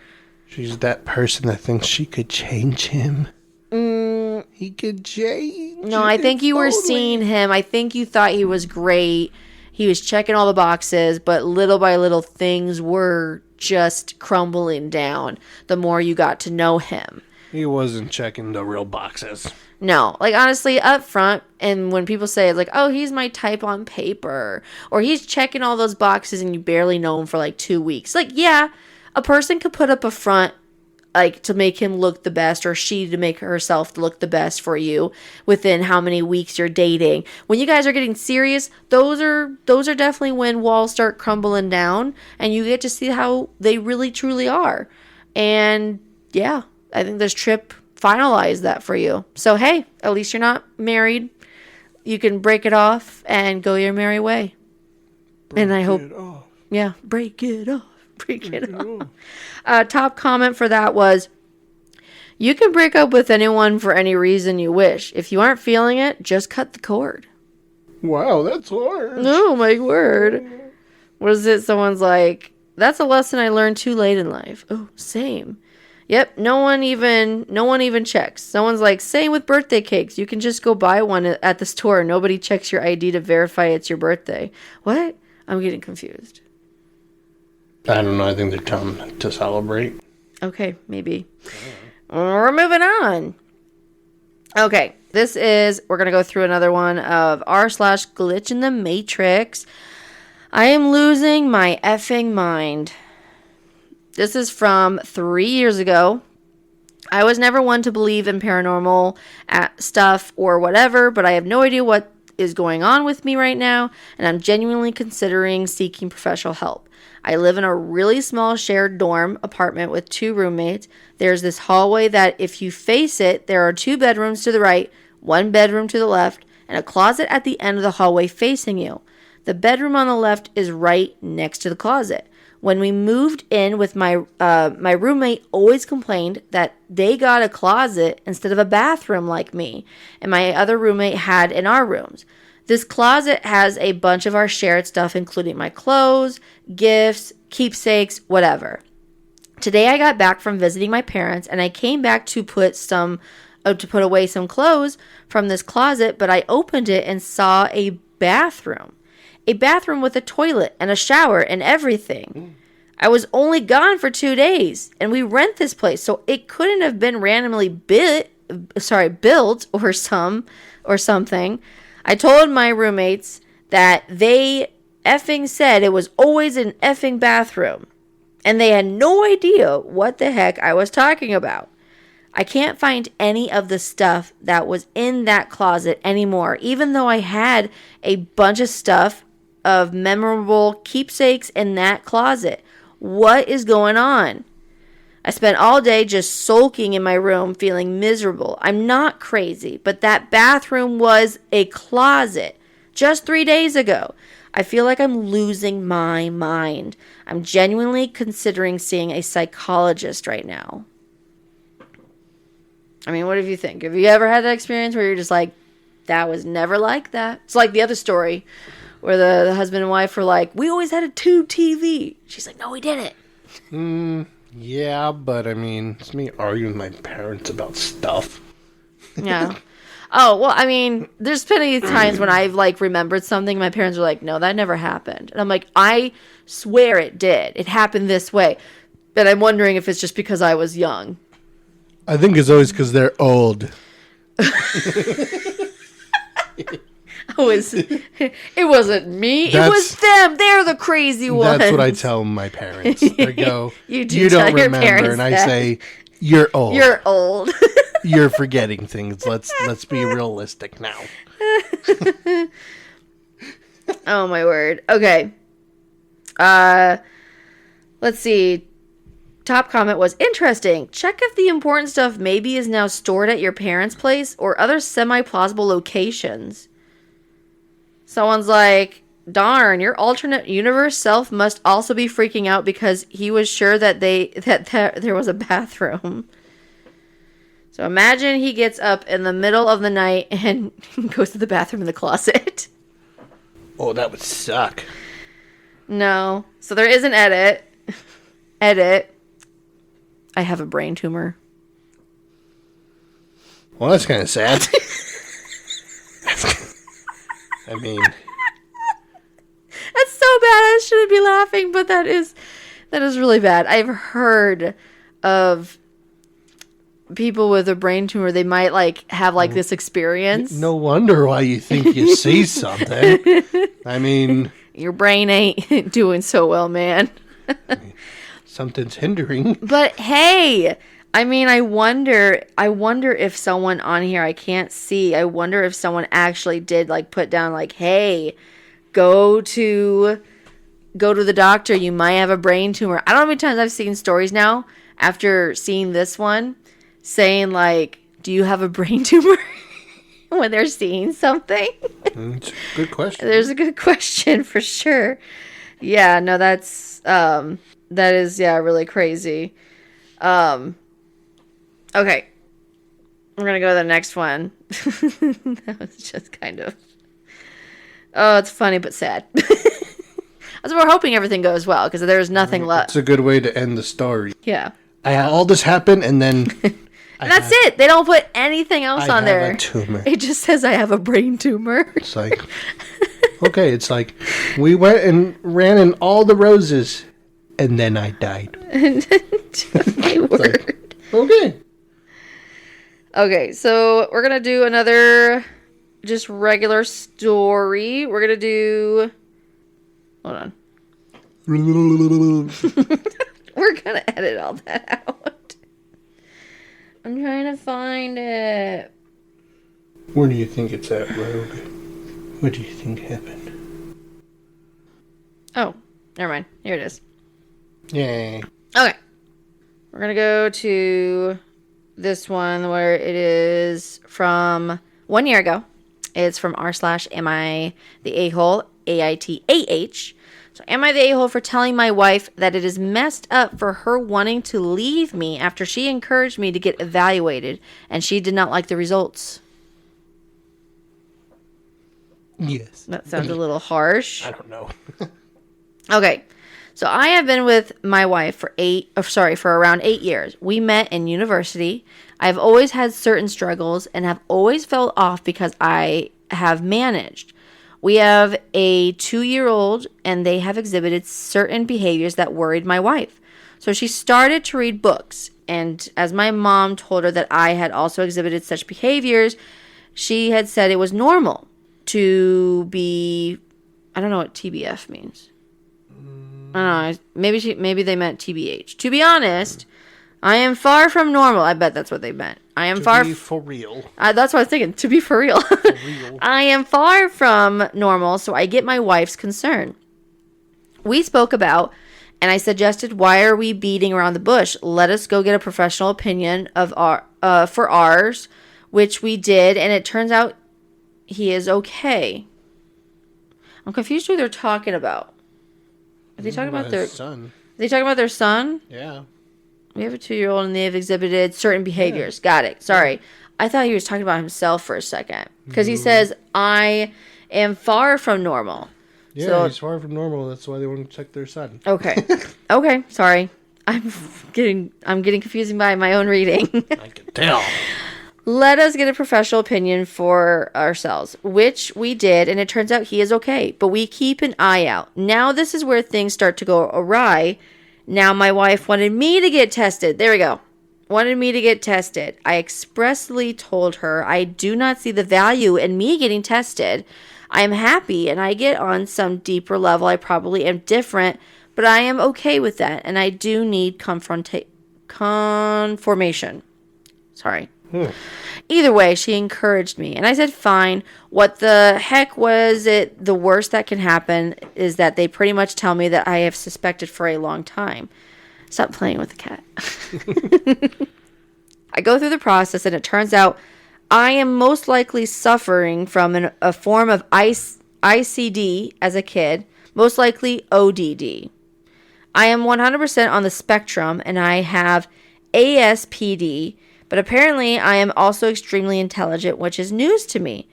She's that person that thinks she could change him. He could change. No, I think you were seeing him. I think you thought he was great. He was checking all the boxes, but little by little things were just crumbling down the more you got to know him. He wasn't checking the real boxes. No, honestly, up front, and when people say, oh, he's my type on paper, or he's checking all those boxes and you barely know him for 2 weeks. Yeah, a person could put up a front, to make him look the best, or she to make herself look the best for you within how many weeks you're dating. When you guys are getting serious, those are definitely when walls start crumbling down, and you get to see how they really truly are. And yeah, I think this trip finalized that for you. So hey, at least you're not married. You can break it off and go your merry way. And I hope, yeah, break it off. Break it off. Top comment for that was, you can break up with anyone for any reason you wish. If you aren't feeling it, just cut the cord. Wow, that's hard. Oh my word. What is it? Someone's like, that's a lesson I learned too late in life. Oh, same. Yep, no one even checks. Someone's like, same with birthday cakes. You can just go buy one at the store. Nobody checks your ID to verify it's your birthday. What? I'm getting confused. I don't know. I think they're telling them to celebrate. Okay, maybe. We're moving on. Okay, we're going to go through another one of r/GlitchintheMatrix. I am losing my effing mind. This is from 3 years ago. I was never one to believe in paranormal stuff or whatever, but I have no idea what is going on with me right now, and I'm genuinely considering seeking professional help. I live in a really small shared dorm apartment with 2 roommates. There's this hallway that if you face it, there are 2 bedrooms to the right, 1 bedroom to the left, and a closet at the end of the hallway facing you. The bedroom on the left is right next to the closet. When we moved in with my roommate always complained that they got a closet instead of a bathroom like me and my other roommate had in our rooms. This closet has a bunch of our shared stuff, including my clothes, gifts, keepsakes, whatever. Today I got back from visiting my parents and I came back to put away some clothes from this closet, but I opened it and saw a bathroom. A bathroom with a toilet and a shower and everything. I was only gone for 2 days and we rent this place, so it couldn't have been randomly built or something. I told my roommates that they effing said it was always an effing bathroom, and they had no idea what the heck I was talking about. I can't find any of the stuff that was in that closet anymore, even though I had a bunch of stuff of memorable keepsakes in that closet. What is going on? I spent all day just sulking in my room, feeling miserable. I'm not crazy, but that bathroom was a closet just 3 days ago. I feel like I'm losing my mind. I'm genuinely considering seeing a psychologist right now. I mean, what do you think? Have you ever had that experience where you're just like, that was never like that? It's like the other story where the husband and wife were like, we always had a tube TV. She's like, no, we didn't. Yeah, but I mean, it's me arguing with my parents about stuff. Yeah. Oh, well, I mean, there's plenty of times when I've, remembered something. My parents were like, no, that never happened. And I'm like, I swear it did. It happened this way. But I'm wondering if it's just because I was young. I think it's always because they're old. It wasn't me. It was them. They're the crazy ones. That's what I tell my parents. I go, you don't remember, and I say, you're old. You're old. You're forgetting things. Let's be realistic now. Oh my word. Okay. Let's see. Top comment was, interesting. Check if the important stuff maybe is now stored at your parents' place or other semi-plausible locations. Someone's like, darn, your alternate universe self must also be freaking out because he was sure that there was a bathroom. So imagine he gets up in the middle of the night and goes to the bathroom in the closet. Oh, that would suck. No. So there is an edit. Edit. I have a brain tumor. Well, that's kind of sad. I mean, that's so bad. I shouldn't be laughing, but that is really bad. I've heard of people with a brain tumor. They might like have like this experience. No wonder why you think you see something. I mean, your brain ain't doing so well, man. Something's hindering. But hey, I mean, I wonder if someone on here, I can't see, I wonder if someone actually did like put down like, hey, go to the doctor, you might have a brain tumor. I don't know how many times I've seen stories now after seeing this one saying like, do you have a brain tumor? When they're seeing something. It's a good question. There's a good question for sure. Yeah, no, that is really crazy. Okay. We're going to go to the next one. That was just kind of... Oh, it's funny but sad. So we're hoping everything goes well, because there's nothing left. It's a good way to end the story. Yeah. All this happened, and then... That's it. They don't put anything else on there. I have a tumor. It just says I have a brain tumor. It's like... Okay, it's like, we went and ran in all the roses, and then I died. My word. Like, okay. Okay, so we're going to do another just regular story. We're going to do... Hold on. We're going to edit all that out. I'm trying to find it. Where do you think it's at, Rogue? What do you think happened? Oh, never mind. Here it is. Yay. Okay. We're going to go to this one where it is from 1 year ago. It's from r/am I the a-hole, AITAH. So am I the a-hole for telling my wife that it is messed up for her wanting to leave me after she encouraged me to get evaluated and she did not like the results? Yes. That sounds a little harsh. I don't know. Okay. So I have been with my wife for around 8 years. We met in university. I've always had certain struggles and have always felt off because I have managed. We have a 2-year-old and they have exhibited certain behaviors that worried my wife. So she started to read books, and as my mom told her that I had also exhibited such behaviors, she had said it was normal to be, I don't know what TBF means. I don't know. Maybe they meant TBH. To be honest, I am far from normal. I bet that's what they meant. I am for real. That's what I was thinking. To be for real. For real. I am far from normal, so I get my wife's concern. We spoke about, and I suggested, why are we beating around the bush? Let us go get a professional opinion of for ours, which we did, and it turns out he is okay. I'm confused who they're talking about. Are they talking about their son? Are they talking about their son? Yeah. We have a 2-year-old and they've exhibited certain behaviors. Yeah. Got it. Sorry. Yeah. I thought he was talking about himself for a second. Because he says, I am far from normal. Yeah, so, he's far from normal. That's why they want to check their son. Okay. Okay. Sorry. I'm getting confusing by my own reading. I can tell. Let us get a professional opinion for ourselves, which we did, and it turns out he is okay. But we keep an eye out. Now this is where things start to go awry. Now my wife wanted me to get tested. There we go. wanted me to get tested. I expressly told her I do not see the value in me getting tested. I am happy and I get on some deeper level. I probably am different, but I am okay with that. And I do need confirmation. Sorry. Either way, she encouraged me. And I said, fine. What the heck was it? The worst that can happen is that they pretty much tell me that I have suspected for a long time. Stop playing with the cat. I go through the process and it turns out I am most likely suffering from a form of ICD as a kid, most likely ODD. I am 100% on the spectrum and I have ASPD, but apparently I am also extremely intelligent, which is news to me.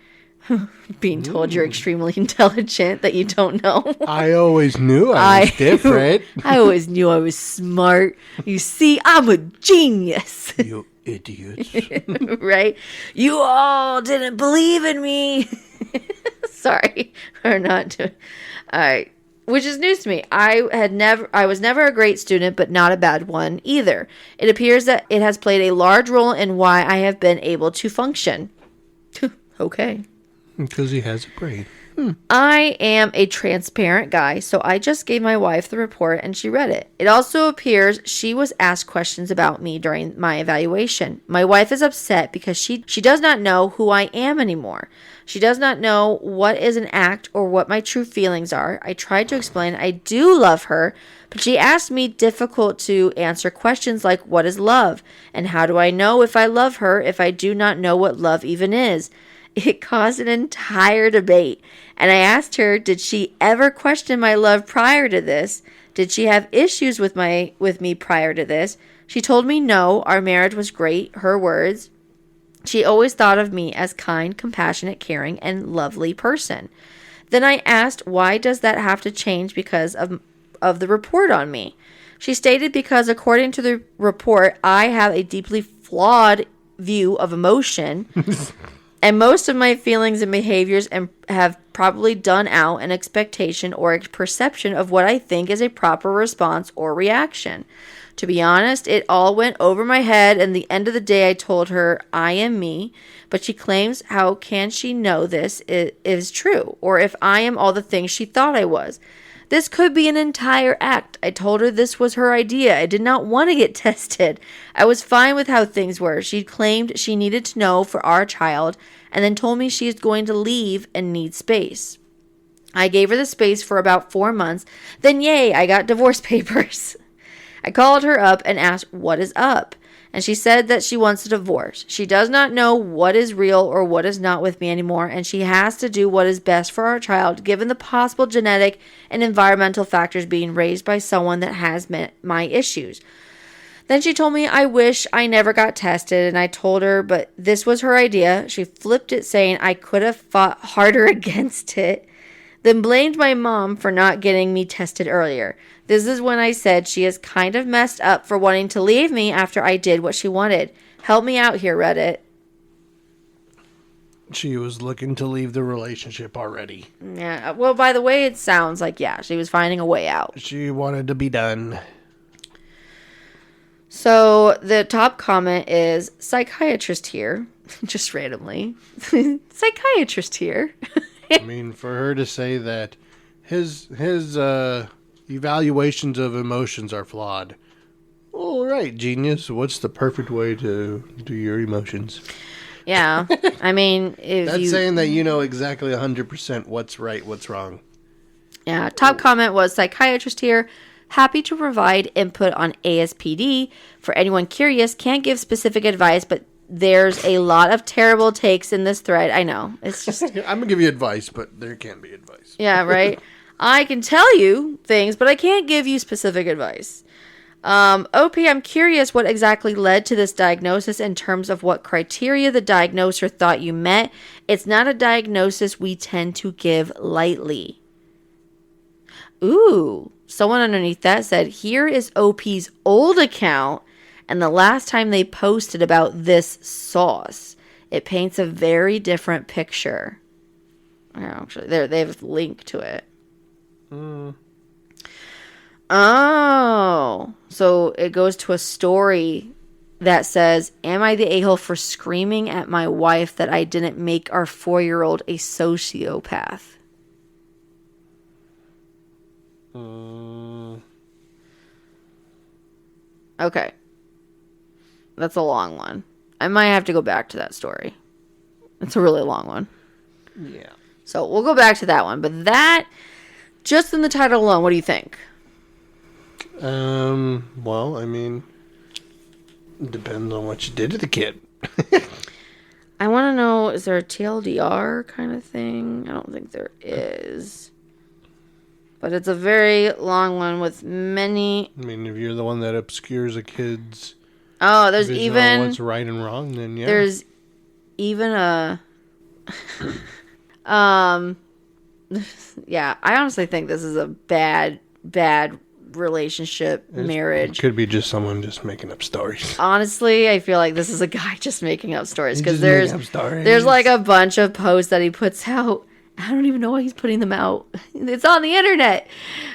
Being told you're extremely intelligent that you don't know. I always knew I was different. I always knew I was smart. You see, I'm a genius. You idiots. Right? You all didn't believe in me. Sorry. Or not. All right. Which is news to me. I was never a great student, but not a bad one either. It appears that it has played a large role in why I have been able to function. Okay. Because he has a brain. I am a transparent guy, so I just gave my wife the report and she read it. It also appears she was asked questions about me during my evaluation. My wife is upset because she does not know who I am anymore. She does not know what is an act or what my true feelings are. I tried to explain I do love her, but she asked me difficult to answer questions like what is love and how do I know if I love her if I do not know what love even is. It caused an entire debate, and I asked her, did she ever question my love prior to this? Did she have issues with me prior to this? She told me no, our marriage was great, her words. She always thought of me as kind, compassionate, caring, and lovely person. Then I asked, why does that have to change because of the report on me? She stated because according to the report, I have a deeply flawed view of emotion. And most of my feelings and behaviors have probably done out an expectation or a perception of what I think is a proper response or reaction. To be honest, it all went over my head, and the end of the day I told her I am me, but she claims how can she know this is true, or if I am all the things she thought I was. This could be an entire act. I told her this was her idea. I did not want to get tested. I was fine with how things were. She claimed she needed to know for our child and then told me she is going to leave and need space. I gave her the space for about 4 months. Then yay, I got divorce papers. I called her up and asked what is up. And she said that she wants a divorce. She does not know what is real or what is not with me anymore, and she has to do what is best for our child, given the possible genetic and environmental factors being raised by someone that has met my issues. Then she told me I wish I never got tested, and I told her, but this was her idea. She flipped it, saying I could have fought harder against it, then blamed my mom for not getting me tested earlier. This is when I said she is kind of messed up for wanting to leave me after I did what she wanted. Help me out here, Reddit. She was looking to leave the relationship already. Yeah, well, by the way it sounds like, yeah, she was finding a way out. She wanted to be done. So the top comment is, psychiatrist here. Just randomly. Psychiatrist here. I mean, for her to say that his evaluations of emotions are flawed. All right, genius. What's the perfect way to do your emotions? Yeah. I mean, if that's saying that you know exactly 100% what's right, what's wrong. Yeah. Top comment was, psychiatrist here. Happy to provide input on ASPD. For anyone curious, can't give specific advice, but there's a lot of terrible takes in this thread. I know. It's just... I'm going to give you advice, but there can't be advice. Yeah, right? I can tell you things, but I can't give you specific advice. OP, I'm curious what exactly led to this diagnosis in terms of what criteria the diagnoser thought you met. It's not a diagnosis we tend to give lightly. Ooh, someone underneath that said, here is OP's old account and the last time they posted about this sauce. It paints a very different picture. Actually, they have a link to it. Oh, so it goes to a story that says, am I the a-hole for screaming at my wife that I didn't make our 4-year-old a sociopath? Okay. That's a long one. I might have to go back to that story. It's a really long one. Yeah. So we'll go back to that one. But that, just in the title alone, what do you think? Well, I mean, depends on what you did to the kid. I want to know, is there a TLDR kind of thing? I don't think there is. But it's a very long one with many... I mean, if you're the one that obscures a kid's there's vision even... on what's right and wrong, then yeah. There's even a... yeah, I honestly think this is a bad relationship, marriage. It could be just someone just making up stories. Honestly, I feel like this is a guy just making up stories. Because there's like a bunch of posts that he puts out. I don't even know why he's putting them out. It's on the internet.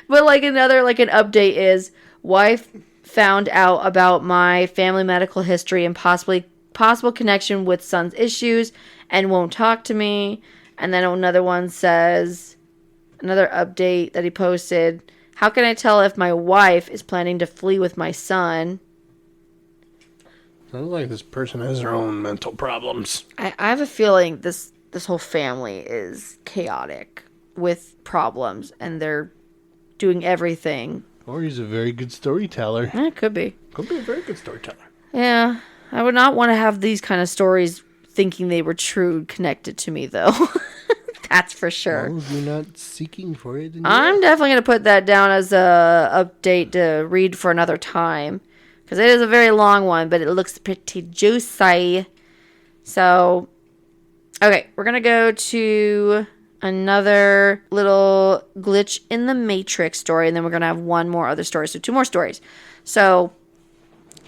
But like an update is, wife found out about my family medical history and possible connection with son's issues and won't talk to me. And then another one says, another update that he posted, how can I tell if my wife is planning to flee with my son? Sounds like this person has their own mental problems. I have a feeling this whole family is chaotic with problems, and they're doing everything. Or he's a very good storyteller. It could be. Could be a very good storyteller. Yeah. I would not want to have these kind of stories thinking they were true connected to me, though. That's for sure. Well, if you're not seeking for it, then I'm definitely going to put that down as a update to read for another time. Because it is a very long one, but it looks pretty juicy. So, okay, we're going to go to another little glitch in the Matrix story, and then we're going to have one more other story. So 2 more stories. So,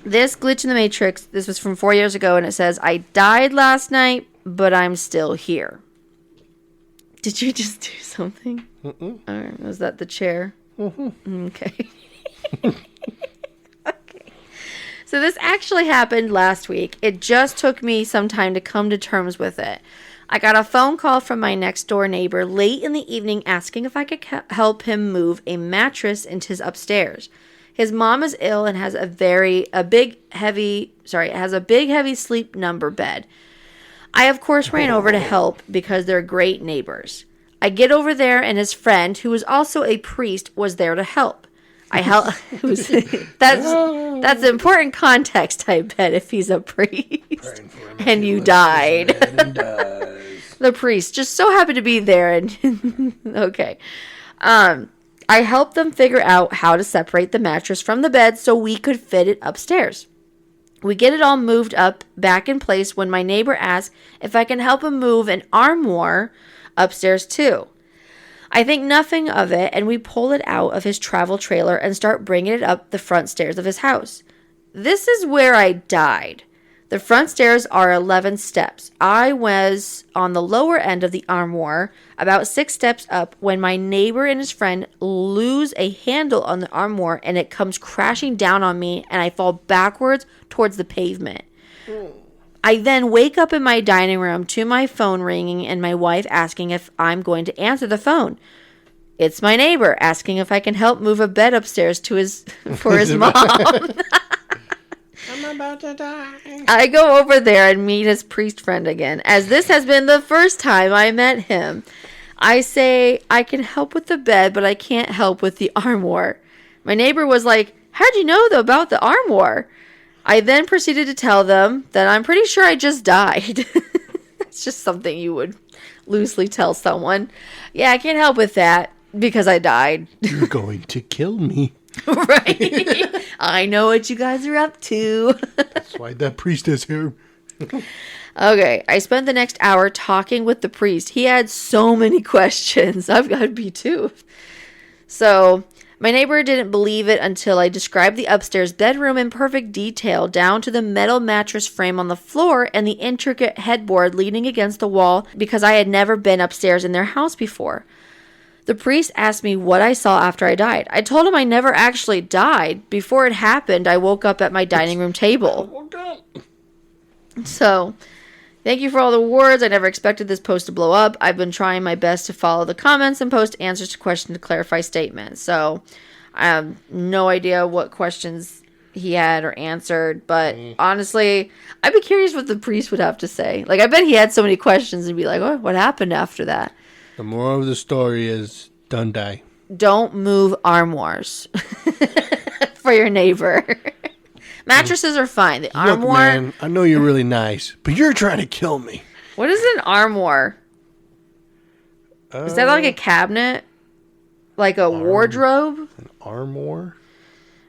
this glitch in the Matrix, this was from 4 years ago, and it says, I died last night, but I'm still here. Did you just do something? Or was that the chair? Okay. Okay. So this actually happened last week. It just took me some time to come to terms with it. I got a phone call from my next door neighbor late in the evening asking if I could help him move a mattress into his upstairs. His mom is ill and has a big heavy sleep number bed. I, of course, ran over to help because they're great neighbors. I get over there, and his friend, who was also a priest, was there to help. That's important context, I bet, if he's a priest and you died. The priest just so happened to be there, and okay. I helped them figure out how to separate the mattress from the bed so we could fit it upstairs. We get it all moved up back in place when my neighbor asks if I can help him move an armoire upstairs too. I think nothing of it, and we pull it out of his travel trailer and start bringing it up the front stairs of his house. This is where I died. The front stairs are 11 steps. I was on the lower end of the armoire, about 6 steps up, when my neighbor and his friend lose a handle on the armoire and it comes crashing down on me and I fall backwards towards the pavement. I then wake up in my dining room to my phone ringing and my wife asking if I'm going to answer the phone. It's my neighbor asking if I can help move a bed upstairs for his mom. I'm about to die. I go over there and meet his priest friend again, as this has been the first time I met him. I say, I can help with the bed, but I can't help with the armoire. My neighbor was like, how'd you know about the armoire? I then proceeded to tell them that I'm pretty sure I just died. It's just something you would loosely tell someone. Yeah, I can't help with that because I died. You're going to kill me. Right? I know what you guys are up to. That's why that priest is here. Okay, I spent the next hour talking with the priest. He had so many questions. I've got to be too. So, my neighbor didn't believe it until I described the upstairs bedroom in perfect detail, down to the metal mattress frame on the floor and the intricate headboard leaning against the wall, because I had never been upstairs in their house before. The priest asked me what I saw after I died. I told him I never actually died. Before it happened, I woke up at my dining room table. So, thank you for all the words. I never expected this post to blow up. I've been trying my best to follow the comments and post answers to questions to clarify statements. So, I have no idea what questions he had or answered, but honestly, I'd be curious what the priest would have to say. Like, I bet he had so many questions and be like, what happened after that? The moral of the story is, don't die. Don't move armoires for your neighbor. Mattresses are fine. The armoire... man, I know you're really nice, but you're trying to kill me. What is an armoire? Is that like a cabinet? Like a wardrobe? An armoire?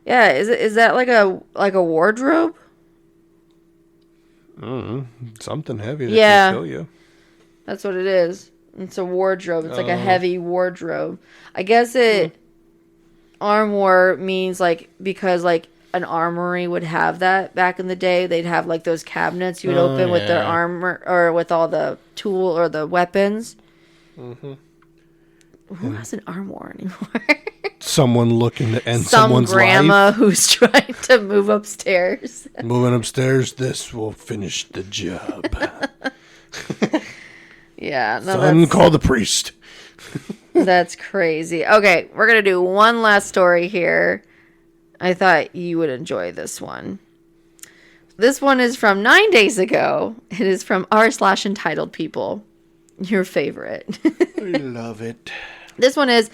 Yeah, is that like a wardrobe? Something heavy that can kill you. That's what it is. It's a wardrobe. It's like a heavy wardrobe. I guess armoire means like, because like an armory would have that back in the day. They'd have like those cabinets you would open with their armor or with all the tool or the weapons. Mm-hmm. Who has an armoire anymore? Someone looking to end someone's life. Some grandma who's trying to move upstairs. Moving upstairs, this will finish the job. Yeah. No, Son, call the priest. That's crazy. Okay, we're going to do one last story here. I thought you would enjoy this one. This one is from 9 days ago. It is from r/entitled people. Your favorite. I love it. This one is,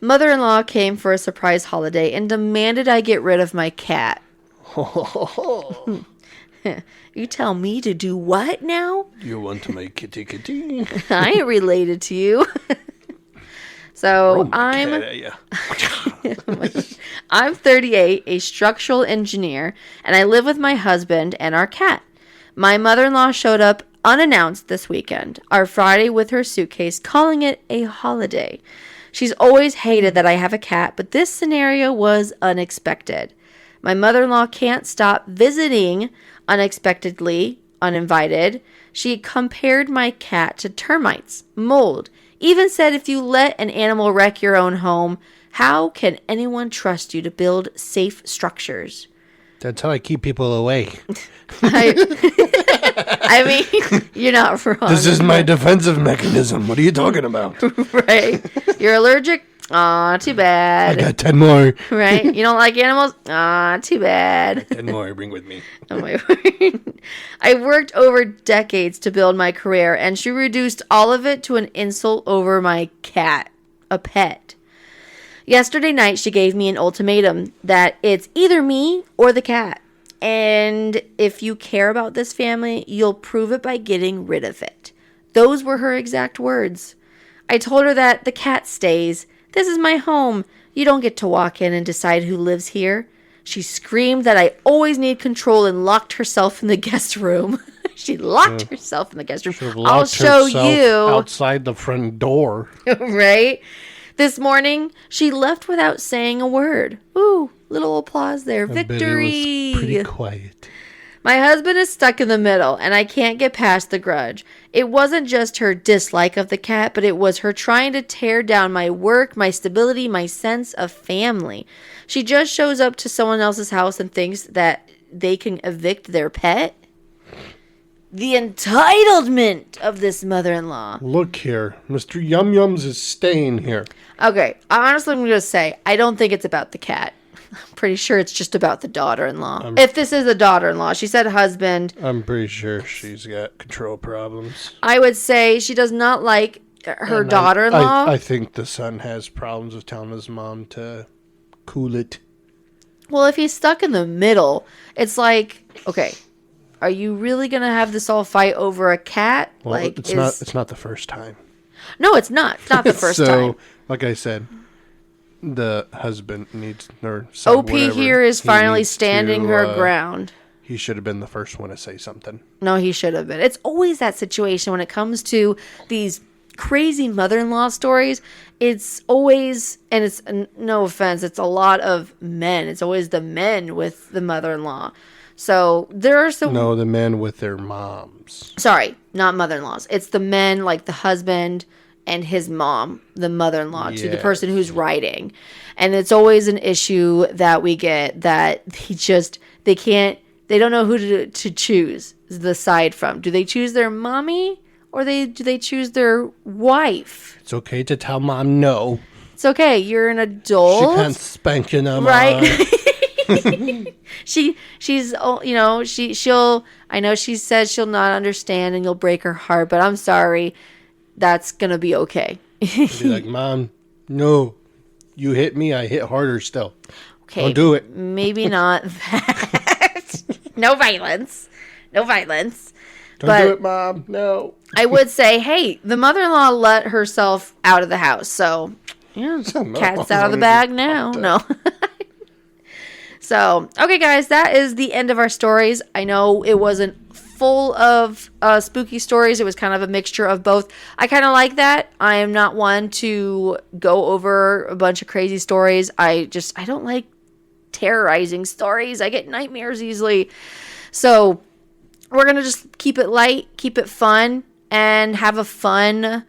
mother-in-law came for a surprise holiday and demanded I get rid of my cat. You tell me to do what now? You want to make kitty kitty? I ain't related to you. So I'm 38, a structural engineer, and I live with my husband and our cat. My mother-in-law showed up unannounced this weekend, our Friday, with her suitcase, calling it a holiday. She's always hated that I have a cat, but this scenario was unexpected. My mother-in-law can't stop visiting unexpectedly, uninvited. She compared my cat to termites, mold, even said if you let an animal wreck your own home, how can anyone trust you to build safe structures? That's how I keep people away. I mean, you're not wrong. This is my defensive mechanism. What are you talking about? Right. You're allergic? Aw, too bad. I got 10 more. Right? You don't like animals? Aw, too bad. 10 more, bring with me. Oh my word. I worked over decades to build my career, and she reduced all of it to an insult over my cat, a pet. Yesterday night, she gave me an ultimatum that it's either me or the cat. And if you care about this family, you'll prove it by getting rid of it. Those were her exact words. I told her that the cat stays. This is my home. You don't get to walk in and decide who lives here. She screamed that I always need control and locked herself in the guest room. She locked herself in the guest room. I'll show you. Outside the front door. Right? This morning, she left without saying a word. Ooh, little applause there. Victory. It was pretty quiet. My husband is stuck in the middle, and I can't get past the grudge. It wasn't just her dislike of the cat, but it was her trying to tear down my work, my stability, my sense of family. She just shows up to someone else's house and thinks that they can evict their pet. The entitlement of this mother-in-law. Look here. Mr. Yum Yums is staying here. Okay, honestly, I'm going to say, I don't think it's about the cat. I'm pretty sure it's just about the daughter-in-law. If this is a daughter-in-law. She said husband. I'm pretty sure she's got control problems. I would say she does not like her daughter-in-law. I think the son has problems with telling his mom to cool it. Well, if he's stuck in the middle, it's like, okay, are you really going to have this all fight over a cat? Well, it's not the first time. No, it's not. It's not the first time. So, like I said, the husband needs, or son, OP here is finally standing her ground. He should have been the first one to say something. No, he should have been. It's always that situation when it comes to these crazy mother-in-law stories. It's always, and it's no offense, it's a lot of men. It's always the men with the mother-in-law. So there are some. No, the men with their moms. Sorry, not mother-in-laws. It's the men, like the husband and his mom, the mother-in-law, to the Yes. person who's writing. And it's always an issue that we get that they don't know who to choose the side from. Do they choose their mommy or do they choose their wife? It's okay to tell mom no. It's okay. You're an adult. She can't spank you no more. Right? she's she'll I know she says she'll not understand and you'll break her heart, but I'm sorry. That's gonna be okay. Be like, Mom, no. You hit me, I hit harder still. Okay. Don't do it. Maybe not that. No violence. No violence. Don't do it, Mom. No. I would say, hey, the mother-in-law let herself out of the house, so yeah, cat's out of the bag now. No. So, okay, guys, that is the end of our stories. I know it wasn't full of spooky stories. It was kind of a mixture of both. I kind of like that. I am not one to go over a bunch of crazy stories. I don't like terrorizing stories. I get nightmares easily. So we're going to just keep it light, keep it fun, and have a fun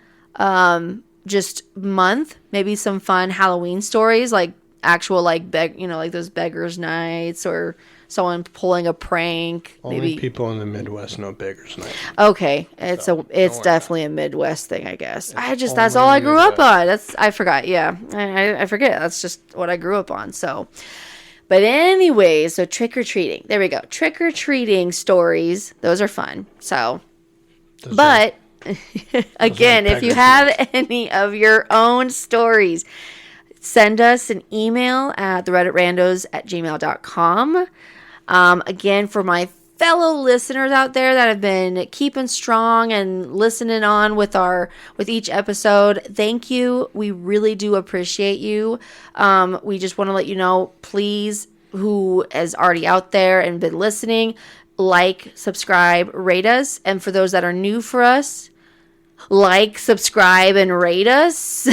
just month. Maybe some fun Halloween stories, like actual like those beggars nights or someone pulling a prank. Only maybe people in the Midwest know beggars night. Okay, it's definitely a Midwest thing, I guess. That's all I grew up on. I forgot. Yeah, I forget. That's just what I grew up on. So, but anyway, so trick or treating. There we go. Trick or treating stories. Those are fun. So, but again, if you have any of your own stories, send us an email at theredditrandos@gmail.com. Again, for my fellow listeners out there that have been keeping strong and listening on with each episode, thank you. We really do appreciate you. We just want to let you know, please, who is already out there and been listening, like, subscribe, rate us. And for those that are new for us, like, subscribe, and rate us.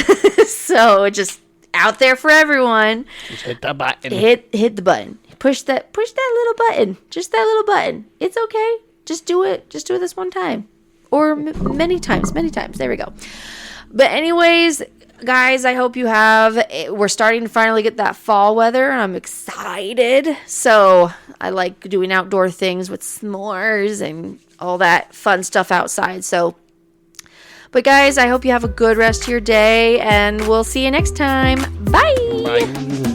So just out there for everyone. Just hit the button. Hit the button. Push that little button. Just that little button. It's okay. Just do it. Just do it this one time. Or many times. There we go. But anyways, guys, I hope we're starting to finally get that fall weather, and I'm excited. So I like doing outdoor things with s'mores and all that fun stuff outside. So, but guys, I hope you have a good rest of your day, and we'll see you next time. Bye. Bye.